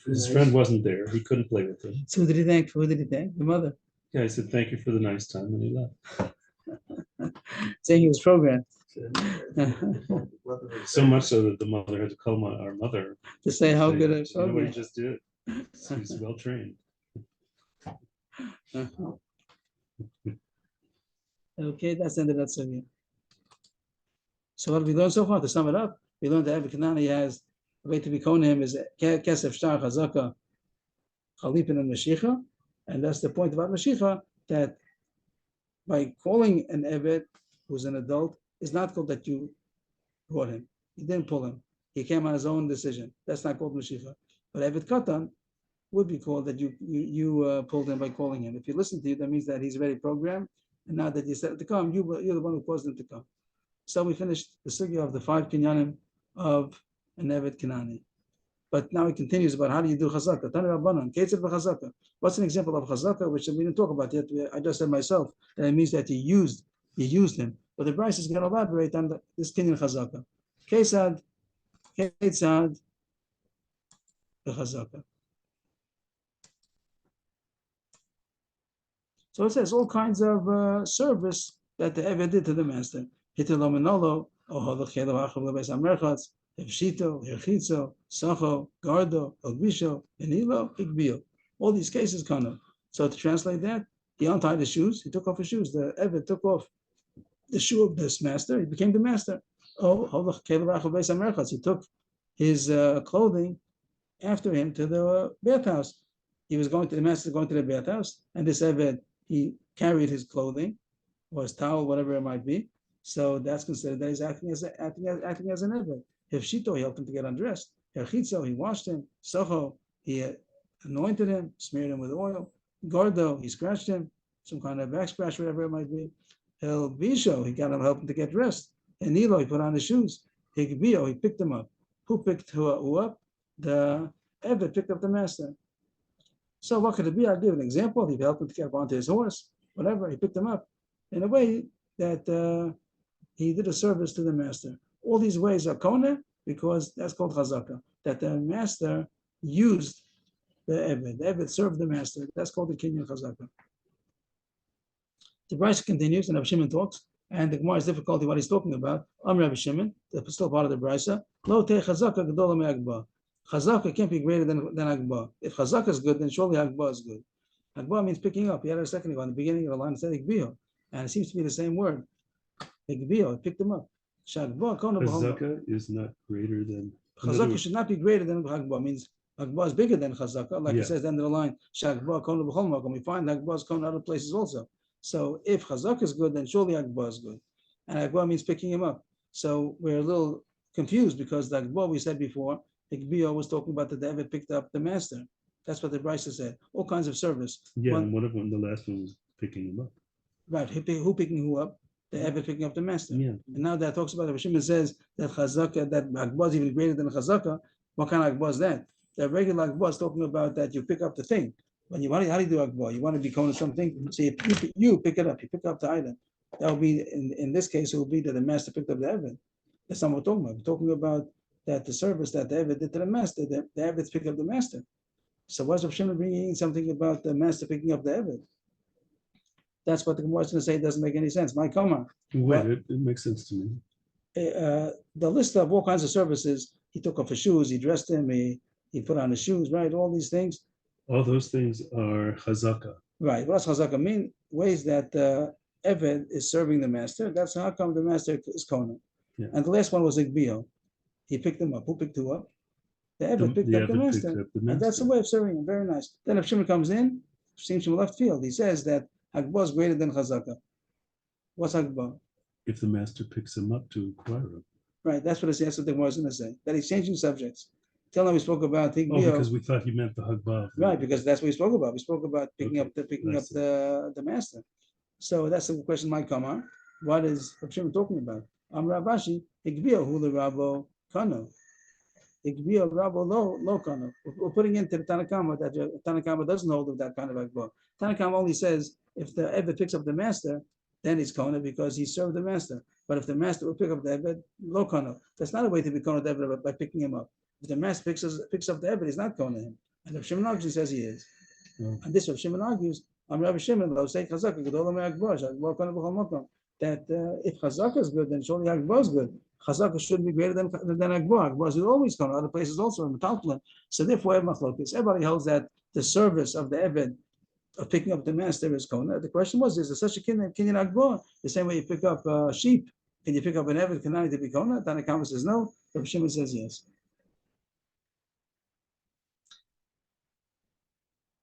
S2: His friend wasn't there; he couldn't play with him.
S1: So who did he thank? Who did he thank? The mother.
S2: Yeah, I said, "Thank you for the nice time," and he left.
S1: Saying he was programmed.
S2: So much so that the mother had to call our mother
S1: To say how
S2: say,
S1: good a
S2: "You know what he
S1: program.
S2: just did? He's well trained."
S1: Okay, that's the end of that sugya. So what have we learned so far? To sum it up, we learned that every Kanani has a way to be him is kesef shtar chazaka chalipin and mashicha, and that's the point about mashicha, that by calling an eved who's an adult is not called that you brought him. You didn't pull him. He came on his own decision. That's not called mashicha. But eved katan would be called that you pulled him by calling him. If you listen to you, that means that he's already programmed, and now that you said to come, you're the one who caused him to come. So we finished the sugya of the 5 kinyanim of an eved kanani. But now he continues about how do you do chazaka. Tani Rabbanan, Ketzer b'chazaka. What's an example of chazaka, which we didn't talk about yet? I just said myself that it means that you used him. But the Bryce is going to elaborate on this kinyan chazaka. Ketzad b'chazaka. So it says all kinds of service that the Eved did to the master. Hitelo menolo, oholachelo achav lebeis amerchatz, Evshito, Herchitzo, Sacho, Gardo, Elbisho, Enilo, Igbio. All these cases kind of. So to translate that, he untied his shoes, he took off his shoes. The Eved took off the shoe of this master, he became the master. He took his clothing after him to the bathhouse. The master going to the bathhouse, and this Eved, he carried his clothing, or his towel, whatever it might be. So that's considered that he's acting as an Eved. Hefshito, he helped him to get undressed. Herchitzo, he washed him. Socho, he anointed him, smeared him with oil. Gardo, he scratched him, some kind of back scratch, whatever it might be. Elbisho, he got him, helped him to get dressed. Enilo, he put on his shoes. Higbio, he picked him up. Who picked who up? The Eved picked up the master. So what could it be? I'll give an example. He helped him to get up onto his horse, whatever. He picked him up in a way that he did a service to the master. All these ways are kona, because that's called chazaka, that the master used the Eved. The Eved served the master. That's called the kinyan chazaka. The Brisa continues, and Rabbi Shimon talks, and the Gemara's difficulty what he's talking about. Rabbi Shimon, that's still part of the Brisa. Lo te chazaka gedola me'agba. Chazaka can't be greater than agba. If chazaka is good, then surely agba is good. Agba means picking up. He had a second ago, in the beginning of the line, it said igbio, and it seems to be the same word. Igbio, picked him up.
S2: Chazaka is not greater than.
S1: Chazaka should not be greater than Hagbah. Means Hagbah is bigger than Chazaka, like it says at the end of the line. Shagba kona b'chol makom. We find Hagbah's kona other places also. So if Chazaka is good, then surely Hagbah is good, and Hagbah means picking him up. So we're a little confused because the Hagbah we said before, Igbio was talking about that the Eved picked up the master. That's what the Brisa said. All kinds of service.
S2: Yeah, and one of them, the last one was picking him up.
S1: Right, who picking who up? The Eved picking up the master.
S2: Yeah.
S1: And now that talks about Rabbi Shimon says that Chazaka, that Hagbah is even greater than Chazaka. What kind of Hagbah is that? The regular Hagbah is talking about that you pick up the thing. When you how do you do Hagbah? You want to be calling something, so you pick it up. You pick up the item. That will be in this case. It will be that the master picked up the Eved. That's not what we're talking about. We're talking about that the service that the Eved did to the master. The Eved picked up the master. So why is Rabbi Shimon bringing in something about the master picking up the Eved? That's what the Gemara is going to say. It doesn't make any sense. My Koma.
S2: Wait, it makes sense to me.
S1: The list of all kinds of services, he took off his shoes, he dressed him, he put on his shoes, right? All these things.
S2: All those things are chazaka.
S1: Right. What's chazaka mean? Ways that Eved is serving the master. That's how come the master is Kona.
S2: Yeah.
S1: And the last one was Igbio. He picked him up. Who picked who up? The Eved picked up the master. And that's the way of serving him. Very nice. Then if Shimon comes in, seems from left field, he says that Hagbah is greater than Chazaka. What's Hagbah?
S2: If the master picks him up to acquire him.
S1: Right, that's what it's that's what the Gemara is going to say. That he's changing subjects. Till now we spoke about
S2: Oh, because we thought he meant the Hagbah.
S1: Right, because that's what we spoke about. We spoke about picking up the master. So that's the question might come on. What is Shimon talking about? Ravashi, Igbia Hula Rabo Kano. Igbia Rabo Lo Kano. We're putting into the Tanakama that Tanakama doesn't hold of that kind of Hagbah. Tanakama only says if the Eved picks up the master, then he's Kona because he served the master. But if the master will pick up the Eved, Lo Kano. That's not a way to be Kona the Eved by picking him up. If the master picks up the Eved, he's not Kona him. And if Shimon argues, he says he is. And this, if Shimon argues, Rabbi Shimon, that if Chazaka is good, then surely Hagbah is good. Chazaka shouldn't be greater than Hagbah. Hagbah is always Kona. Other places also in the Talmud. So therefore, everybody holds that the service of the Eved of picking up the master is Kona. The question was, is there such a Kinyan Hagbah? The same way you pick up sheep, can you pick up an Eved Kanani to be Kona? Tanakama says no. Rabbi Shimon says yes.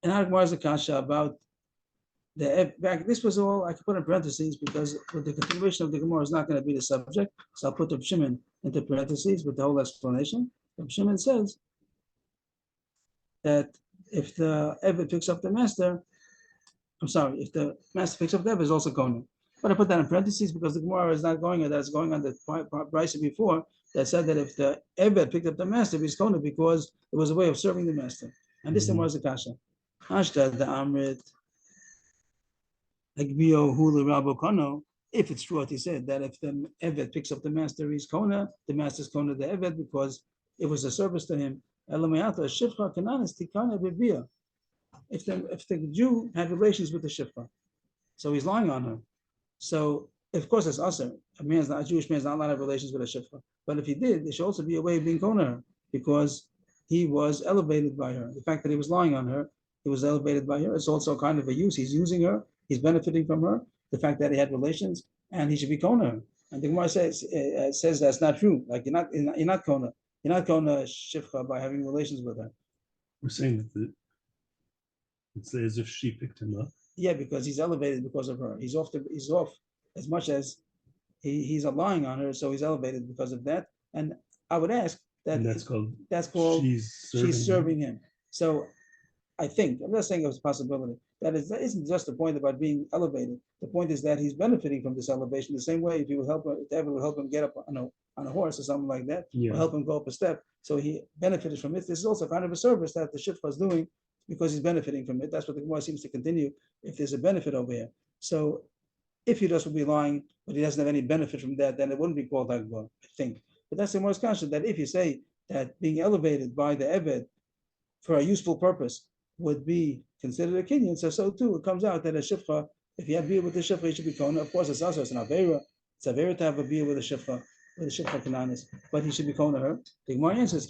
S1: And Hagbah is a kasha about the back. This was all I could put in parentheses because with the continuation of the Gemara is not going to be the subject. So I'll put Rabbi Shimon into parentheses with the whole explanation. Rabbi Shimon says that if the Eved picks up the master, if the master picks up the Eved, is also Kona. But I put that in parentheses because the Gemara is not going on that. It's going on the Brisa before that said that if the Eved picked up the master, he's Kona because it was a way of serving the master. And this Gemara is a kasha. Hashtag the Amrit. If it's true what he said, that if the Eved picks up the master, he's Kona, the master's Kona the Eved because it was a service to him. If the Jew had relations with the Shifra, so he's lying on her. So of course it's also a Jewish man's not allowed to have relations with a Shifra. But if he did, there should also be a way of being Kona her because he was elevated by her. The fact that he was lying on her, he was elevated by her. It's also kind of a use. He's using her. He's benefiting from her. The fact that he had relations, and he should be Kona her. And the Gemara says that's not true. Like you're not Kona. You're not Kona Shifcha by having relations with her.
S2: We're saying that it's as if she picked him up.
S1: Yeah, because he's elevated because of her. He's off as much as he's lying on her, so he's elevated because of that. And I would ask that that's called she's serving him. So I think, I'm not saying it was a possibility, that isn't just the point about being elevated. The point is that he's benefiting from this elevation the same way if you would help him, if Ever would help him get up on a horse or something like that, or help him go up a step. So he benefited from it. This is also kind of a service that the Shifra is doing because he's benefiting from it. That's what the Gemara seems to continue if there's a benefit over here. So if he just would be lying, but he doesn't have any benefit from that, then it wouldn't be called Hagbah, I think. But that's the Gemara's conscious that if you say that being elevated by the Eved for a useful purpose would be considered a Kinyan, so too it comes out that a Shifra, if you have beer with the Shifra, he should be Kona. Of course, it's also an Avera. It's Avera to have a beer with a Shifra Kananis, but he should be Kona her. The Gemara answers,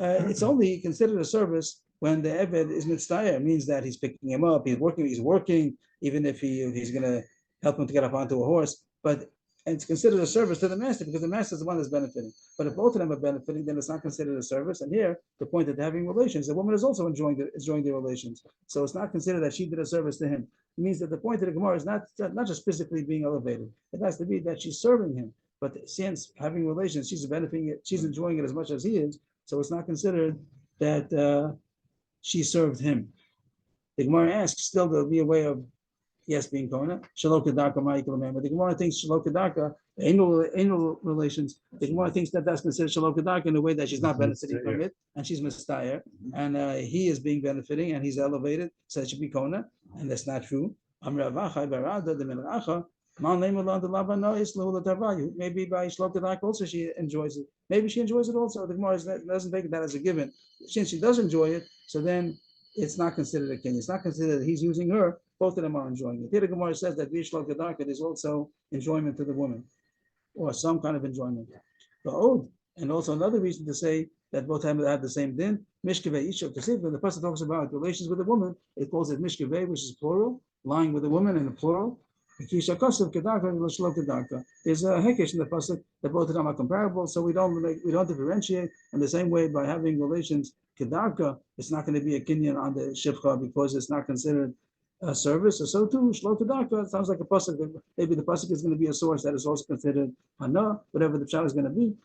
S1: it's only considered a service when the Eved is mitzvah. It means that he's picking him up, he's working, even if he's going to help him to get up onto a horse. But it's considered a service to the master because the master is the one that's benefiting. But if both of them are benefiting, then it's not considered a service. And here, the point that they're having relations, the woman is also enjoying the relations. So it's not considered that she did a service to him. It means that the point of the Gemara is not just physically being elevated. It has to be that she's serving him. But since having relations, she's benefiting it, she's enjoying it as much as he is. So it's not considered that she served him. The Gemara asks, still there'll be a way of being Kona. Shalokadaka Ma'ikalaman. But the Gemara thinks Shalokadaka, anal relations, the Gemara thinks that that's considered Shalokadaka in a way that she's not benefiting from it, and she's Mistaya, and he is being benefiting, and he's elevated, so it should be Kona, and that's not true. Maybe by Shalokadaka also she enjoys it. Maybe she enjoys it also. The Gemara doesn't take that as a given. Since she does enjoy it, so then it's not considered a Kinyan. It's not considered that he's using her. Both of them are enjoying it. Here the Gemara says that Vishlo Gedarka is also enjoyment to the woman, or some kind of enjoyment. And also another reason to say that both have the same din, Mishkevei Isha Kasif, when the person talks about relations with a woman, it calls it Mishkevei, which is plural, lying with a woman in the plural. There's a hekesh in the pasuk that both of them are comparable, so we don't differentiate. In the same way, by having relations kedarka, it's not going to be a kinyan on the shivcha because it's not considered a service. So too, shlo kedarka, it sounds like a pasuk. Maybe the pasuk is going to be a source that is also considered hana, whatever the child is going to be.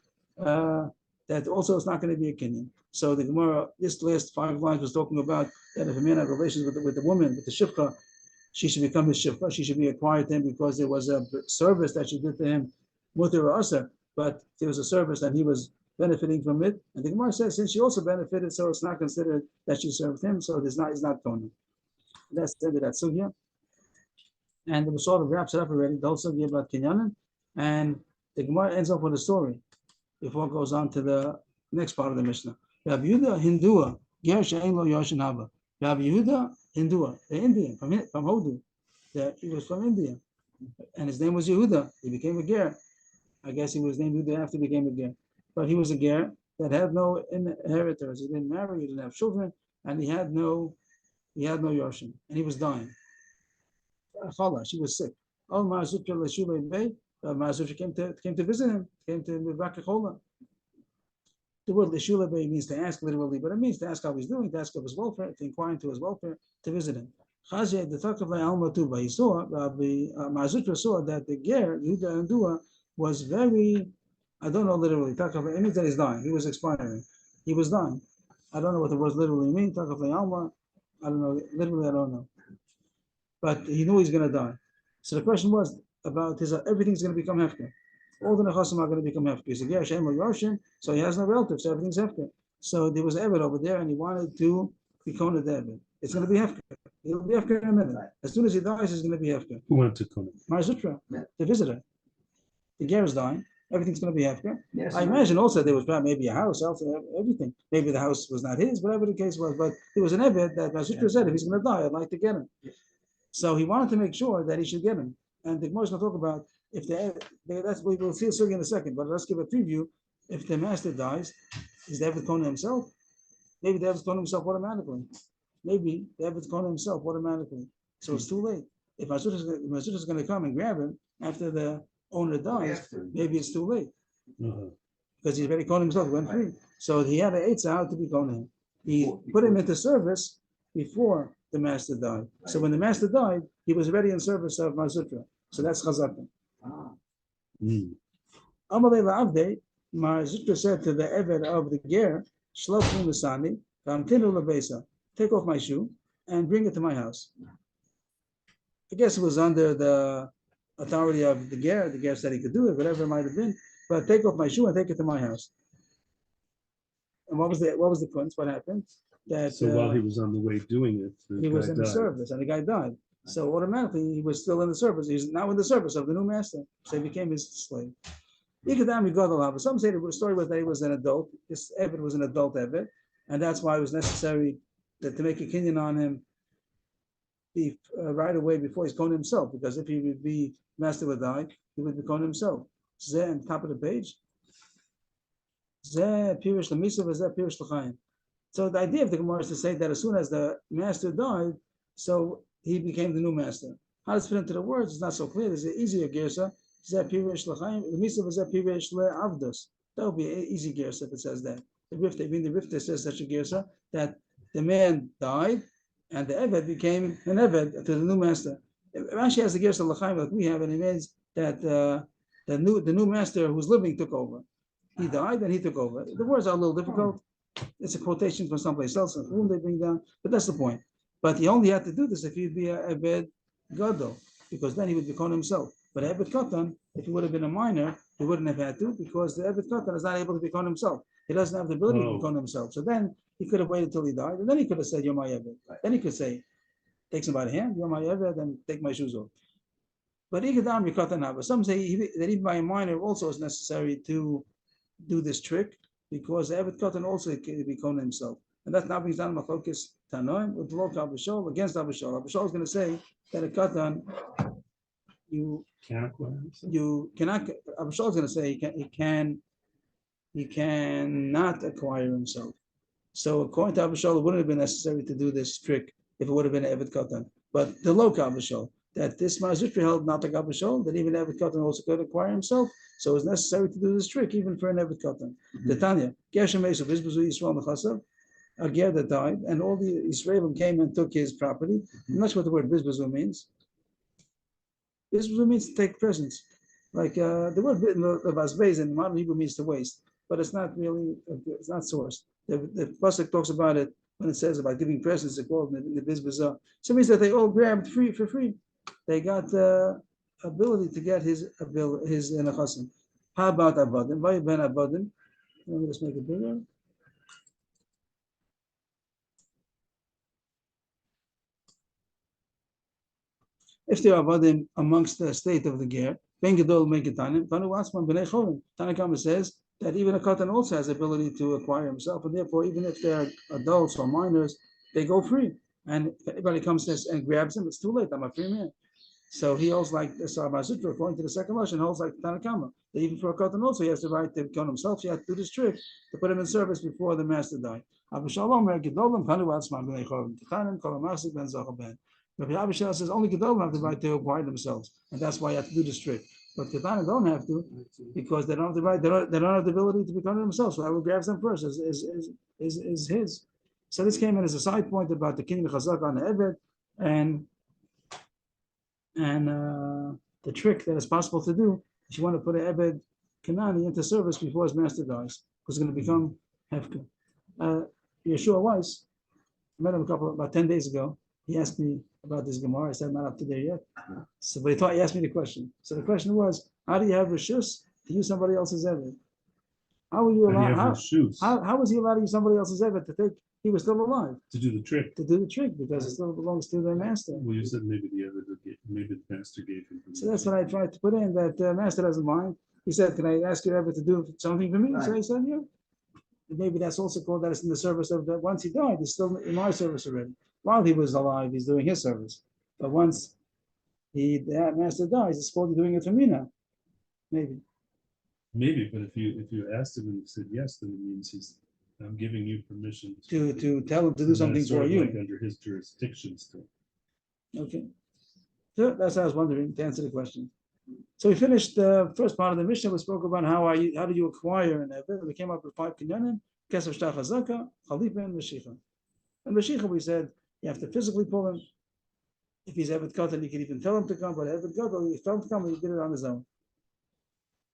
S1: That also is not going to be a kinyan. So the Gemara, this last 5 lines was talking about that if a man had relations with the woman, with the shivcha, she should become his shivcha. She should be acquired to him because there was a service that she did to him, mutar or asa. But there was a service and he was benefiting from it. And the Gemara says since she also benefited, so it's not considered that she served him. So it's not kohen. That's the end of that sugya. And the sort of wraps it up already. The whole sugya about kinyanim, and the Gemara ends up with a story before it goes on to the next part of the Mishnah. Rabbi Yehuda Hindua ger she'ein lo yoshin haba. Rabbi Yehuda Hindua, the Indian from Hodu, he was from India, and his name was Yehuda. He became a ger. I guess he was named Yehuda after he became a ger, but he was a ger that had no inheritors. He didn't marry, he didn't have children, and he had no yoshin, and he was dying. She was sick. Ma'azutra came to visit him, came to Mivakachola. The word Lishula means to ask literally, but it means to ask how he's doing, to ask of his welfare, to inquire into his welfare, to visit him. He saw, Ma'azutra saw that the ger, Yehuda and Dua, was very, I don't know literally, it means that he's dying, he was expiring, he was dying. I don't know what the words literally mean, I don't know, literally I don't know. But he knew he's going to die. So the question was about everything's going to become hefker. All the nechasim are going to become hefker. He's a ger shem yoshin, so he has no relatives, so everything's hefker. So there was Eved over there, and he wanted to be koned Eved. It's going to be hefker. It'll be hefker in a minute. As soon as he dies, it's going to be hefker.
S2: Who went to Koned?
S1: Ma'azutra, the visitor. The ger is dying. Everything's going to be hefker.
S3: Yes,
S1: I imagine also there was probably maybe a house, everything. Maybe the house was not his, whatever the case was. But there was an Eved that Ma'azutra said, if he's going to die, I'd like to get him. So he wanted to make sure that he should get him. And the Gemara is going to talk about if that's what we'll see in a second, but let's give a preview. If the master dies, is the Eved Kohen himself? Maybe the Eved Kohen himself automatically. Maybe the Eved Kohen himself automatically. So it's too late. If Ma'azutra is going to come and grab him after the owner dies, maybe it's too late. Because he's already Kohen himself, went free. So he had an eitzah how to be Kohen. He put him into service before the master died. So when the master died, he was already in service of Ma'azutra. So that's chazaka. Amalei la'avdei, Ma'azutra said to the Eved of the ger, Shlofu Nisani, V'amtinu lebesa, take off my shoe and bring it to my house. I guess it was under the authority of the ger said he could do it, whatever it might have been, but take off my shoe and take it to my house. And what was the consequence? What happened?
S2: So while he was on the way doing it,
S1: he was in the service and the guy died. So automatically he was still in the service. He's now in the service of the new master. So he became his slave. Some say the story was that he was an adult. This Eved was an adult Eved, and that's why it was necessary to make a kinyan on him right away before he's Kohen himself, because if he would be master would die, he would be Kohen himself. Zeh on top of the page. Zeh pirish l'misa v'zeh pirish l'chaim. So the idea of the Gemara is to say that as soon as the master died, so he became the new master. How does it fit into the words? It's not so clear. There's an easier gersa. That would be an easy gersa if it says that. The Rifta says such a gersa that the man died and the Eved became an Eved to the new master. Rashi has the gersa l'chaim like we have, and it means that the new master who's living took over. He died and he took over. The words are a little difficult. It's a quotation from someplace else, and whom they bring down, but that's the point. But he only had to do this if he'd be a Eved Gadol, because then he would become himself. But Eved Katan, if he would have been a minor, he wouldn't have had to, because the Eved Katan is not able to become himself. He doesn't have the ability to become himself. So then he could have waited till he died, and then he could have said, "You're my Eved." Then he could say, "Take somebody hand, you're my Eved, and take my shoes off." But Ikadam Yukatan, but some say that even by a minor also is necessary to do this trick, because the Eved Katan also can become himself. And that's not being done Machokis Tanoim with the law Abishol against Abishol. Abishol is going to say that a Katan, you cannot. Abishol is going to say he cannot acquire himself. So according to Abishol, it wouldn't have been necessary to do this trick if it would have been Eved Katan. But the low Abishol, that this Ma'asutri held not like Abba Shalom, that even Eved Katan also could acquire himself. So it's necessary to do this trick, even for an Eved Katan. The Tanya, Geshem Esav, Bizbuzu Yisrael Nechasav, a ger that died, and all the Israelim came and took his property. And that's what the word Bizbuzu means. Bizbuzu means to take presents. Like the word Vazvez in modern Hebrew means to waste, but it's not really, it's not sourced. The Pasuk talks about it when it says about giving presents, it's called in the Bizbuzu. So it means that they all grabbed for free. They got the ability to get his nechasim. How about Abadim? Why ben Abadim? Let me just make it bigger. If there are Abadim amongst the state of the ger, ben Gedol ben Ketanim, Tanu Atzman b'nei Cholim. Tanakama says that even a Katan also has the ability to acquire himself, and therefore, even if they're adults or minors, they go free. And if anybody comes and grabs them, it's too late. I'm a free man. So he holds like the Ma'asutri, according to the second Lashon, holds like the Tanakama. That even for a Katan also, he has the right to count himself. He has to do this trick to put him in service before the master died. Rabbi Abishal says only Gedolim have the right to acquire themselves, and that's why you have to do this trick. But Ketanim don't have to, because they don't have the right, they don't have the ability to become themselves. So whoever grabs them first is his. So this came in as a side point about the Kinyan Chazak on the Eved, and the trick that is possible to do if you want to put an Ebed Kanani into service before his master dies, because it's going to become Hefka. Yeshua Weiss, I met him about 10 days ago. He asked me about this Gemara. I said, I'm not up to there yet. So, but he asked me the question. So the question was, how do you have Rishus to use somebody else's Ebed? How were you allowed? How was he allowed to use somebody else's Ebed to take? He was still alive.
S2: To do the trick.
S1: To do the trick, because it still belongs to the master.
S2: Well, you said maybe the master gave him.
S1: So that's what I tried to put in, that the master doesn't mind. He said, can I ask you ever to do something for me? Right. So he said, yeah. And maybe that's also called that it's in the service of the, once he died, he's still in my service already. While he was alive, he's doing his service. But once the master dies, it's called doing it for me now. Maybe.
S2: Maybe, but if you asked him and he said yes, then it means I'm giving you permission
S1: to tell him to do something for you.
S2: Like under his jurisdiction still.
S1: Okay. So that's what I was wondering, to answer the question. So we finished the first part of the Mishnah. We spoke about how do you acquire an Eved. We came up with 5 kinyanim: Kesef, Shtar, Chazaka, Chalipa, and Meshicha. And Meshicha, we said you have to physically pull him. If he's Eved Katan, you can even tell him to come, but Eved Katan, you tell him to come, he did it on his own.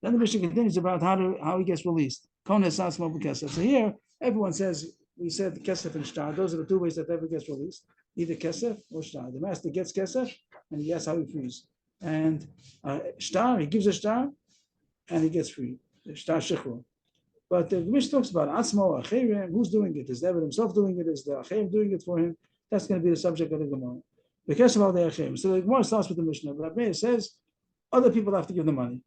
S1: Then the Mishnah continues about how he gets released. So here, everyone says, we said Kesef and Shtar. Those are the 2 ways that Eved gets released. Either Kesef or Shtar. The master gets Kesef, and he asks how he frees. And Shtar, he gives a Shtar, and he gets free. Shtar Shechur. But the Mishnah talks about Atzmo, Acherim, who's doing it? Is David himself doing it? Is the Acherim doing it for him? That's going to be the subject of the Gemara. The question about the Acherim. So the Gemara starts with the Mishnah. But Rabbi says other people have to give the money.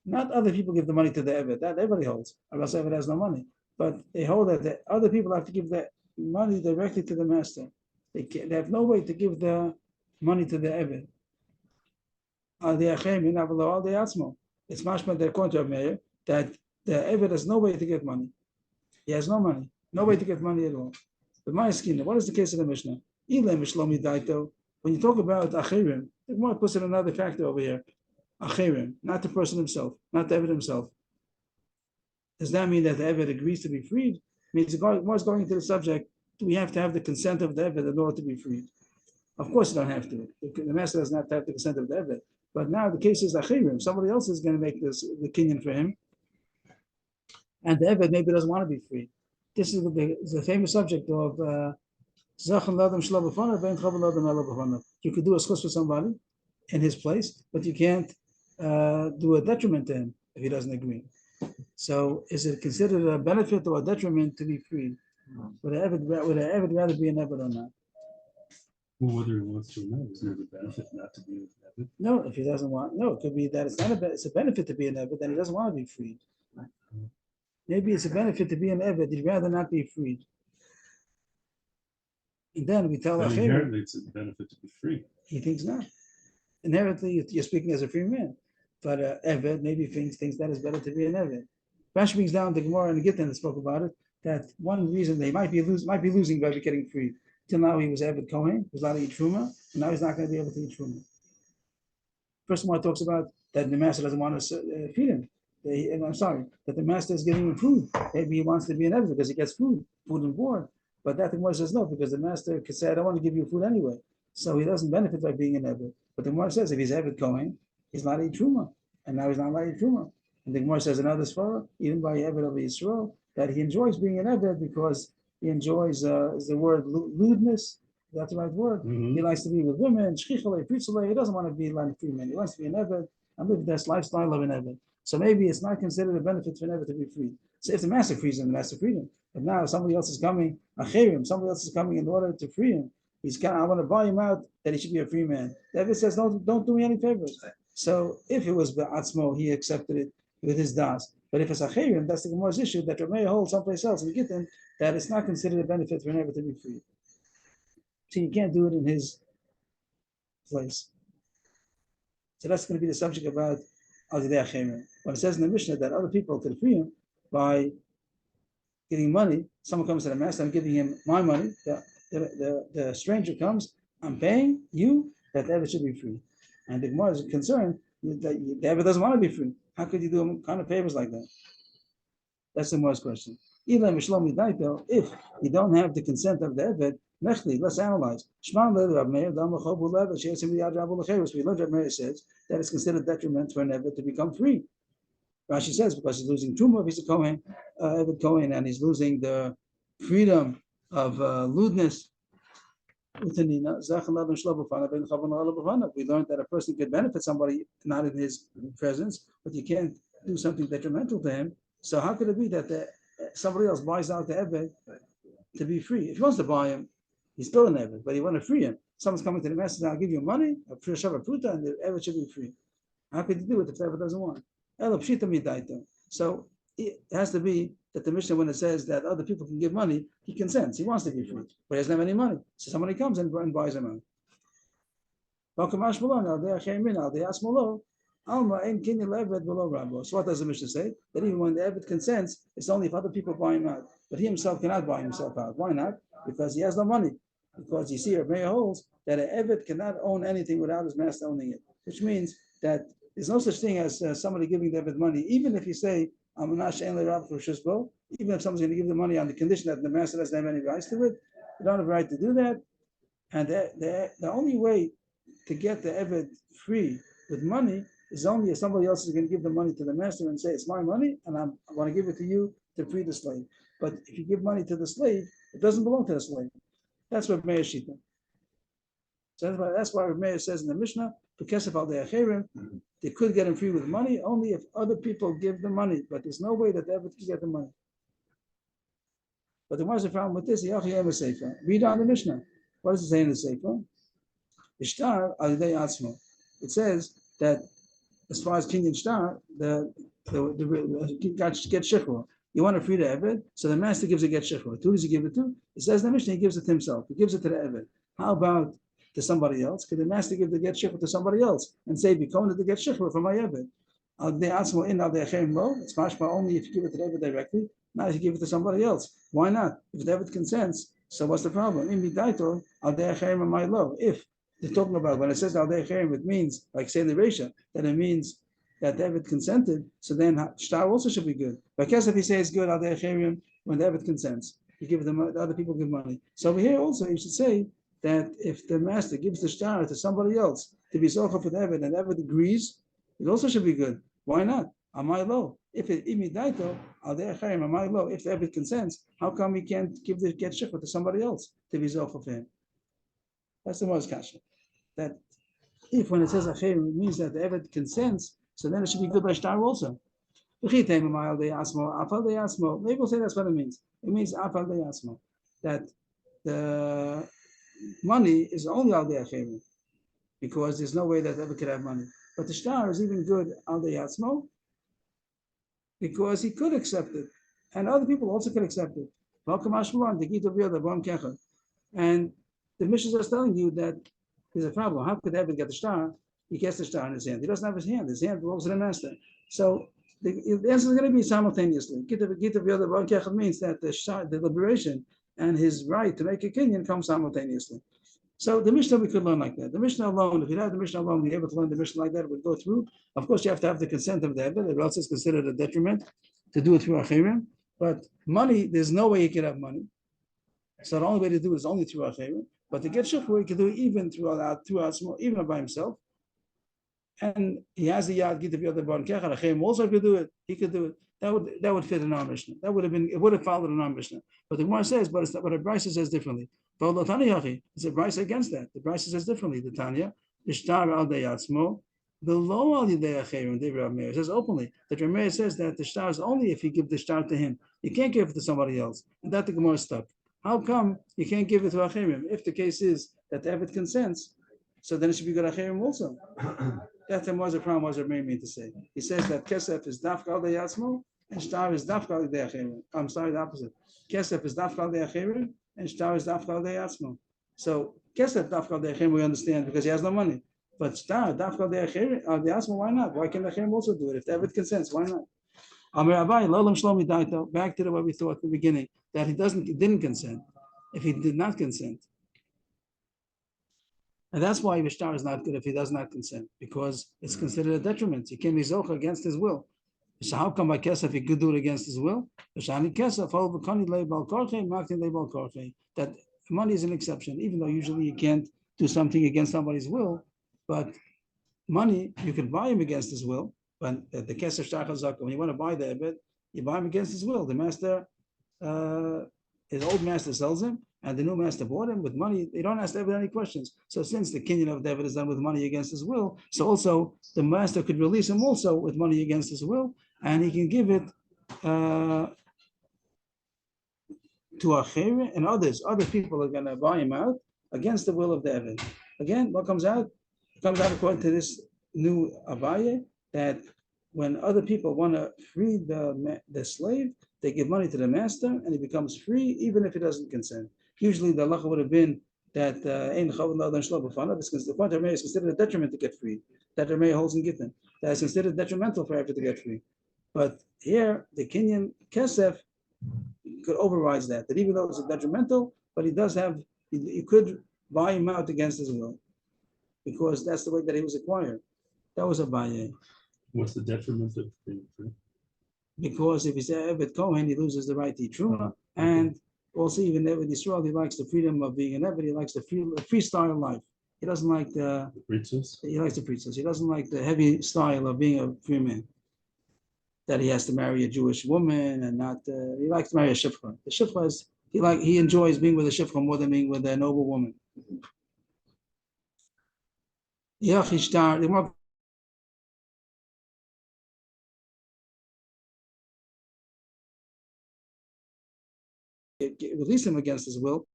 S1: Not other people give the money to the Eved. That everybody holds. Unless Eved has no money. But they hold that the other people have to give the money directly to the master. They have no way to give the money to the Eved. It's mashma that according to a mayor that the Eved has no way to get money. He has no money, no way to get money at all. But my skin, what is the case of the Mishnah? When you talk about Achirim, the Gemara puts in another factor over here. Achirim, not the person himself, not the Eved himself. Does that mean that the Eved agrees to be freed? It means Gemara's going into the subject, do we have to have the consent of the Eved in order to be freed? Of course you don't have to. The master doesn't have to have the consent of the Eved. But now the case is Achirim. Somebody else is going to make the kinyan for him. And the Eved maybe doesn't want to be free. This is the famous subject of Zachan Ladam Shlabafana, Ben Chavan Ladam Elabafana. You could do a schus for somebody in his place, but you can't do a detriment to him if he doesn't agree. So is it considered a benefit or a detriment to be freed? Would an Eved rather be an Eved or not?
S2: Well, whether he wants to or not, isn't it a benefit not to be an Eved?
S1: No, if he doesn't want, no, it could be that it's a benefit to be an Eved, then he doesn't want to be freed. Maybe it's a benefit to be an Eved, he'd rather not be freed. And then we tell Achirim.
S2: Inherently, it's a benefit to be free.
S1: He thinks not. Inherently, you're speaking as a free man. But Eved maybe thinks that it's better to be an Eved. Rashi brings down the Gemara and the Gittin that spoke about it, that one reason they might be losing by getting freed. Till now he was Eved Kohen, he was allowed to eat Truma, and now he's not going to be able to eat Truma. First one talks about that the master doesn't want to feed him. I'm sorry, that the master is giving him food. Maybe he wants to be an Eved because he gets food and board. But that the Gemara says no, because the master could say, I don't want to give you food anyway. So he doesn't benefit by being an Eved. But the Gemara says if he's Eved going, he's not a Truma. And now he's not allowed to eat Truma. And the Gemara says another Sfarah, even by Eved of Yisrael, that he enjoys being an Eved because he enjoys is the word lewdness. That's the right word.
S2: Mhm.
S1: He likes to be with women, shchichale, pritzale. He doesn't want to be like a free man. He wants to be an Eved and live this lifestyle of an Eved. So maybe it's not considered a benefit for an Eved to be free. So if the master frees him, the master freed him. But now somebody else is coming, somebody else is coming in order to free him. I want to buy him out that he should be a free man. The Eved says, don't do me any favors. So if it was Be'atzmo, he accepted it with his das. But if it's Acherim, that's the Gemara's issue that Rameh holds someplace else in Gittin, that it's not considered a benefit for an Eved to be free. So you can't do it in his place. So that's going to be the subject about Al-Yidei Acherim. When it says in the Mishnah that other people could free him by getting money, someone comes to the master, I'm giving him my money, the stranger comes, I'm paying you, that the Eved should be free. And the Gemara is concerned that the Eved doesn't want to be free. How could you do kind of favors like that? That's the Gemara's question. If you don't have the consent of the Eved, let's analyze. We learned Reb Meir says that it's considered detriment for an Eved to become free. Rashi says because he's losing Truma if he's a Kohen, Eved Kohen, and he's losing the freedom of lewdness. We learned that a person could benefit somebody not in his presence, but you can't do something detrimental to him. So how could it be that somebody else buys out the Eved to be free? If he wants to buy him, he's still an Eved, but he want to free him. Someone's coming to the master, I'll give you money, a Pruta, and the Eved should be free. How could you do it if the Eved doesn't want? So it has to be that the Mishnah, when it says that other people can give money, he consents. He wants to be free, but he doesn't have any money. So somebody comes and buys him out. So what does the Mishnah say? That even when the Eved consents, it's only if other people buy him out. But he himself cannot buy himself out. Why not? Because he has no money. Because you see, Reb Meir holds that an Eved cannot own anything without his master owning it. Which means that there's no such thing as somebody giving the Eved money. Even if you say, even if someone's going to give the money on the condition that the master doesn't have any rights to it, you don't have a right to do that. And the only way to get the Eved free with money is only if somebody else is going to give the money to the master and say, it's my money, and I want to give it to you to free the slave. But if you give money to the slave, it doesn't belong to the slave. That's what Meir Shita. So that's why Meir says in the Mishnah, they could get him free with money only if other people give the money, but there's no way that they ever can get the money. But what's the problem with this? Read on the Mishnah. What does it say in the Sefer? It says that as far as Kinyan Shtar, the get shechor. You want to free the Eved, so the master gives a get shechor. Who does he give it to? It says in the Mishnah he gives it to himself. He gives it to the Eved. How about to somebody else? Could the master give the get shechor to somebody else and say, "Become the get shechor for my Eved"? It's mashma only if you give it to the Eved directly, not if you give it to somebody else. Why not? If the Eved consents, so what's the problem? If they're talking about when it says al de'acherim, it means like say the Reisha, that it means that the Eved consented. So then shtar also should be good. But I guess if he says good al de'acherim when the Eved consents, you give them the other people give money. So over here also you should say that if the master gives the shtar to somebody else to be zocha for the Eved and the Eved agrees, it also should be good. Why not? Amai lo. If it imidaito al de'acherim amai lo. If the Eved consents, how come he can't give the get shikha to somebody else to be zocha for him? That's the most kasha. That if when it says acherim, it means that the Eved consents, so then it should be good by shtar also. Maybe we'll say that's what it means. It means afal deyasmo, that the money is only al de'acherim, because there's no way that Eved could have money. But the shtar is even good al deyasmo, because he could accept it, and other people also could accept it. And the Mishnah is telling you that there's a problem. How could Eved get the shtar? He gets the shtar in his hand. He doesn't have his hand. His hand belongs to the master. So the answer is going to be simultaneously. Gita means that the liberation and his right to make a kinyan come simultaneously. So the Mishnah we could learn like that. The Mishnah alone, if you have the Mishnah alone, you're able to learn the Mishnah like that, it would go through. Of course, you have to have the consent of the Eved, or else it's considered a detriment to do it through Achirim. But money, there's no way you could have money. So the only way to do it is only through Achirim. But to get Shechur, you can do it even throughout small, even by himself. And he has the Yad Gita B'Yod Bar Kechar. Achirim also could do it. He could do it. That would fit in our Mishnah. That would have been, it would have followed in our Mishnah. But the Gemara says, but a Brisa says differently. It's a Brisa against that. The Brisa says differently. The Tanya, Ishtar al Deyatzmo, below al Yidei Achirim, David Rav Meir. It says openly that Rav Meir says that the shtar is only if you give the shtar to him. You can't give it to somebody else. And that the Gemara is stuck. How come you can't give it to Achirim? If the case is that the Eved consents, so then it should be good Achirim also. That was a problem. Was Rav Meir mean to say? He says that Kesef is Dafka al Deyatzmo and shtar is Dafka al Achirim. I'm sorry, the opposite. Kesef is Dafka al Achirim and shtar is Dafka al Deyatzmo. So Kesef Dafka al Achirim we understand because he has no money. But shtar Dafka al Deyatzmo, why not? Why can't Achirim also do it? If the Eved consents, why not? Back to what we thought at the beginning, that he didn't consent. If he did not consent. And that's why Vishtar is not good if he does not consent, because it's considered a detriment. He can be zocha against his will. So how come by Kesef he could do it against his will? That money is an exception, even though usually you can't do something against somebody's will, but money, you can buy him against his will. But the Kesef Shtar Chazaka, when you want to buy the Ebed, you buy him against his will. The master, his old master sells him, and the new master bought him with money. They don't ask David any questions. So since the kinyan of David is done with money against his will, so also the master could release him also with money against his will, and he can give it to Acher and others. Other people are going to buy him out against the will of David. Again, what comes out? It comes out according to this new Abaye, that when other people want to free the slave, they give money to the master and he becomes free even if he doesn't consent. Usually the halacha would have been that the point of is considered a detriment to get free. That Rameh holds in Gittin. That is considered detrimental for effort to get free. But here the Kenyan Kesef could override that even though it's a detrimental, but he does have, you could buy him out against his will, because that's the way that he was acquired. That was a baye.
S2: What's the detriment of being free?
S1: Because if he's Eved Kohen, he loses the right to eat Truma, and also even Eved Yisrael, he likes the freedom of being an Eved. He likes the free style of life. He doesn't like the
S2: princess.
S1: He likes the princess. He doesn't like the heavy style of being a free man. That he has to marry a Jewish woman and not. He likes to marry a shifra. The shifra is he enjoys being with a shifra more than being with a noble woman. Release him against his will,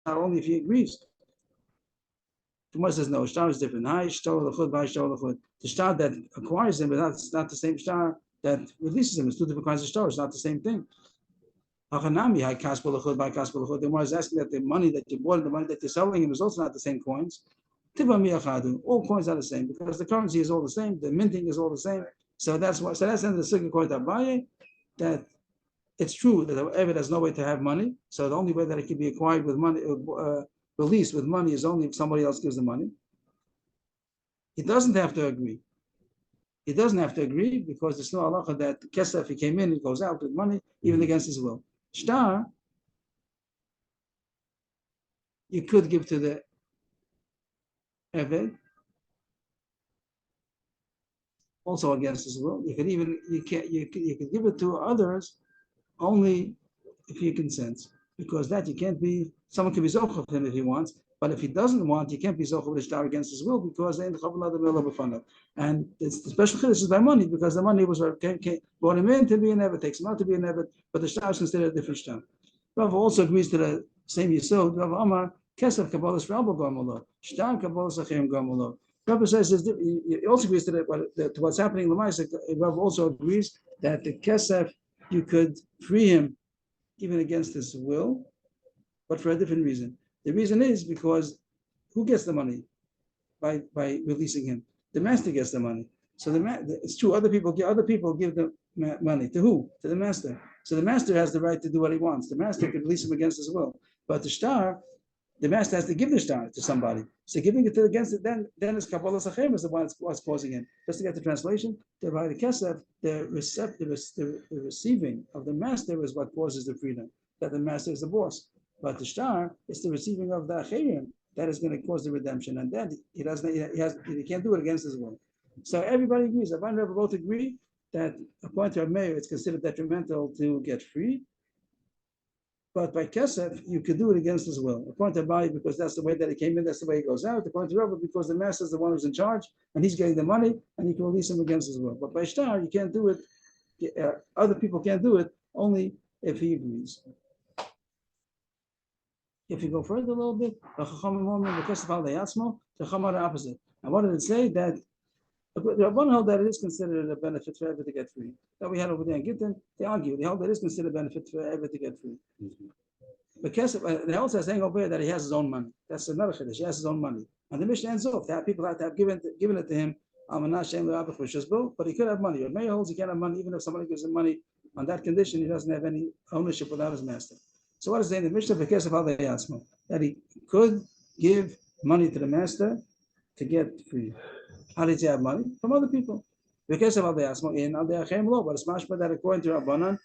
S1: not only if he agrees. Gemara says no, shtar is different. The shtar that acquires him is not the same shtar that releases him. It's two different kinds of shtar. It's not the same thing. The Gemara is asking that the money that you bought and the money that you're selling him is also not the same coins. All coins are the same because the currency is all the same. The minting is all the same. So that's why. So that's the second coin to Abaye, that it's true that the Eved has no way to have money. So the only way that it can be acquired with money, released with money, is only if somebody else gives the money. He doesn't have to agree. He doesn't have to agree because there's no halacha that Kesef, he came in, he goes out with money, even against his will. Shtar, you could give to the Eved, also against his will. You could give it to others only if he consents, because that you can't be. Someone can be zochah of him if he wants, but if he doesn't want, you can't be zochah with a shtar against his will because they ain't chavanah the middle of. And it's the special chiddush is by money, because the money was brought him in to be an eved, takes him out to be an eved, but the shtar is considered a different shtar. Rav also agrees to the same yisod. Rav Amar kesef kabbalas rabba gamolo, shtar kabbalas achim gamolo. Rav says he also agrees to what's happening in the Ma'aseh. Rav also agrees that the kesef, you could free him even against his will, but for a different reason. The reason is because who gets the money by releasing him? The master gets the money. So it's true. Other people give the money to who? To the master. So the master has the right to do what he wants. The master can release him against his will. But the shtar, the master has to give the shtar to somebody. So giving it to against it, then it's Kabbalah Sachem is the one that's what's causing it. Just to get the translation, by the Kesef, the receiving of the master is what causes the freedom. That the master is the boss. But the shtar is the receiving of the Acherim that is going to cause the redemption. And then he can't do it against his will. So everybody agrees. Rabbi and Rebbe both agree that according to Meir, it's considered detrimental to get free. But by Kesef, you could do it against his will. According to Rabbi, because that's the way that he came in, that's the way he goes out. According to Rebbe, because the master is the one who's in charge and he's getting the money and you can release him against his will. But by Shtar, you can't do it. Other people can't do it only if he agrees. If you go further a little bit, the Chacham are opposite. And what did it say? That the Rabban held that it is considered a benefit for ever to get free. That we had over there in Gittin, they argue. They held that it is considered a benefit for ever to get free. But they also saying over there that he has his own money. That's another chiddush. He has his own money. And the Mishnah ends off that people have to have given it to him. But he could have money. Meir holds he can't have money even if somebody gives him money on that condition. He doesn't have any ownership without his master. So what is saying the Mishnah that he could give money to the master to get free. How did he have money? From other people. Because of in law, but it's mashma that according to Rabbanan,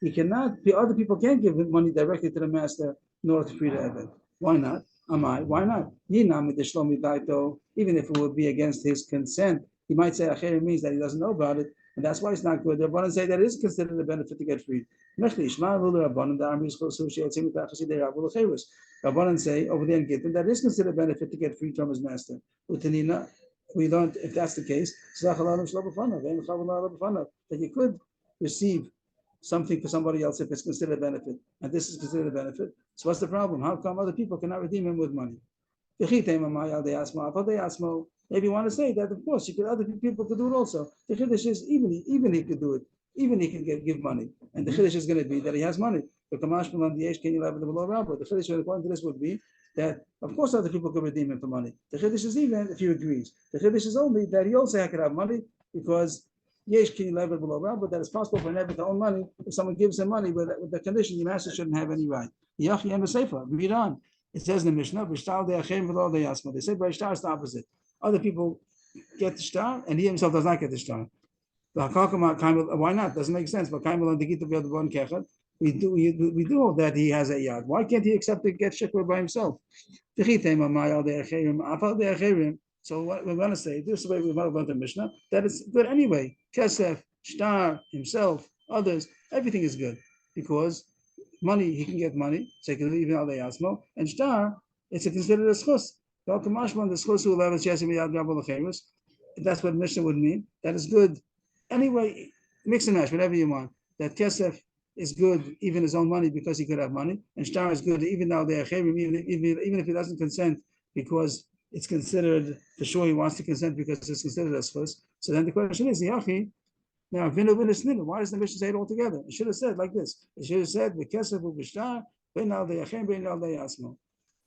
S1: he cannot. Other people can't give money directly to the master in order to free the Eved. Why not? Why not? Even if it would be against his consent, he might say Acher means that he doesn't know about it, and that's why it's not good. The Rabbanan say that it is considered a benefit to get freed. Rabbanan say over there in Gittin that it is considered a benefit to get freed from his master. We learned if that's the case, that you could receive something for somebody else if it's considered a benefit, and this is considered a benefit. So what's the problem? How come other people cannot redeem him with money? Maybe you want to say that, of course, other people could do it also. The chiddush is even he could do it, even he can give money, and the chiddush is going to be that he has money. The chiddush according to this would be that, of course, other people could redeem him for money. The chiddush is even if he agrees. The chiddush is only that he also could have money because yesh kin level below but that it's possible for Nevi to own money if someone gives him money with the condition the master shouldn't have any right. Yachi and Sefer, read on. It says in the Mishnah, B'shtar de'achem v'lo de'yasma. They say by shtar is the opposite. Other people get the shtar and he himself does not get the shtar. Why not? Doesn't make sense. But we do hold that he has a yad. Why can't he accept to get shikra by himself? So what we're going to say, this is the way we're going to learn the Mishnah, that it's good anyway. Kesef, shtar, himself, others, everything is good because money, he can get money, so he can leave in al yasmo, and shtar, it's considered a schus. That's what Mishnah would mean. That is good. Anyway, mix and match, whatever you want. That kesef is good, even his own money, because he could have money, and shtar is good, even now they even if he doesn't consent, because it's considered, for sure he wants to consent because it's considered a schus. So then the question is, Yachi, now vinu v'nisninu, why does the Mishnah say it all together? It should have said like this. It should have said v'kesef u'b'shtar bein al deyachem bein al deyasmo.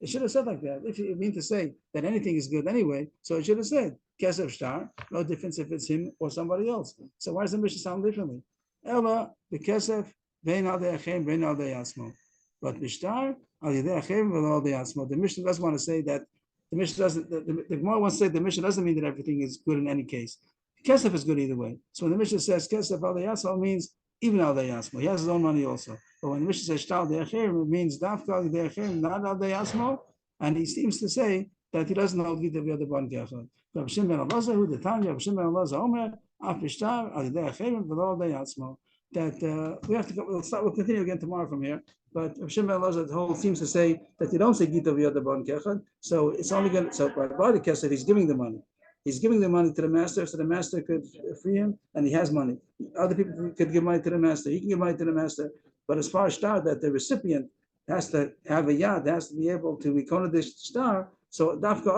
S1: It should have said like that. If you mean to say that anything is good anyway, so it should have said kesef shtar, no difference if it's him or somebody else. So why does the Mishnah sound differently? Ella v'kesef bein al deyachem bein al deyasmo. But b'shtar al deyachem bein al deyasmo. The Mishnah doesn't want to say that. The Mishnah doesn't. The Gemara wants to say the Mishnah doesn't mean that everything is good in any case. Kesef is good either way. So when the Mishnah says kesef al deyasmo, means even al deyasmo. He has his own money also. But when the Mishnah says shtar de'acherim, it means dafka al de'acherim, not al deyasmo. And he seems to say that he doesn't hold gita v'yada ban kechad. Rav Shimon ben Elazar, who the Tanya, Rav Shimon ben Elazar Omer, af b'shtar al de'acherim v'lo al deyasmo. That we have to go. We'll continue again tomorrow from here. But Rav Shimon ben Elazar, the whole seems to say that you don't say gita v'yada ban kechad. So it's only going. So by the kesef, he's giving the money. He's giving the money to the master, so the master could free him, and he has money. Other people could give money to the master. He can give money to the master. But as far as shtar, that the recipient has to have a yad, has to be able to be koneh the shtar. So dafka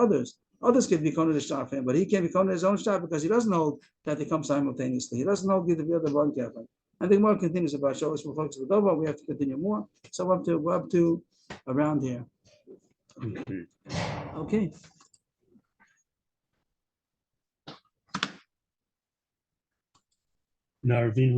S1: others can be koneh the shtar for him, but he can't be koneh his own shtar because he doesn't hold that they come simultaneously. He doesn't hold the other one kefan. And the Gemara continues about Shalos Mufakis V'Dova. We have to continue more. So we're up to around here. Okay.
S2: Now, Ravina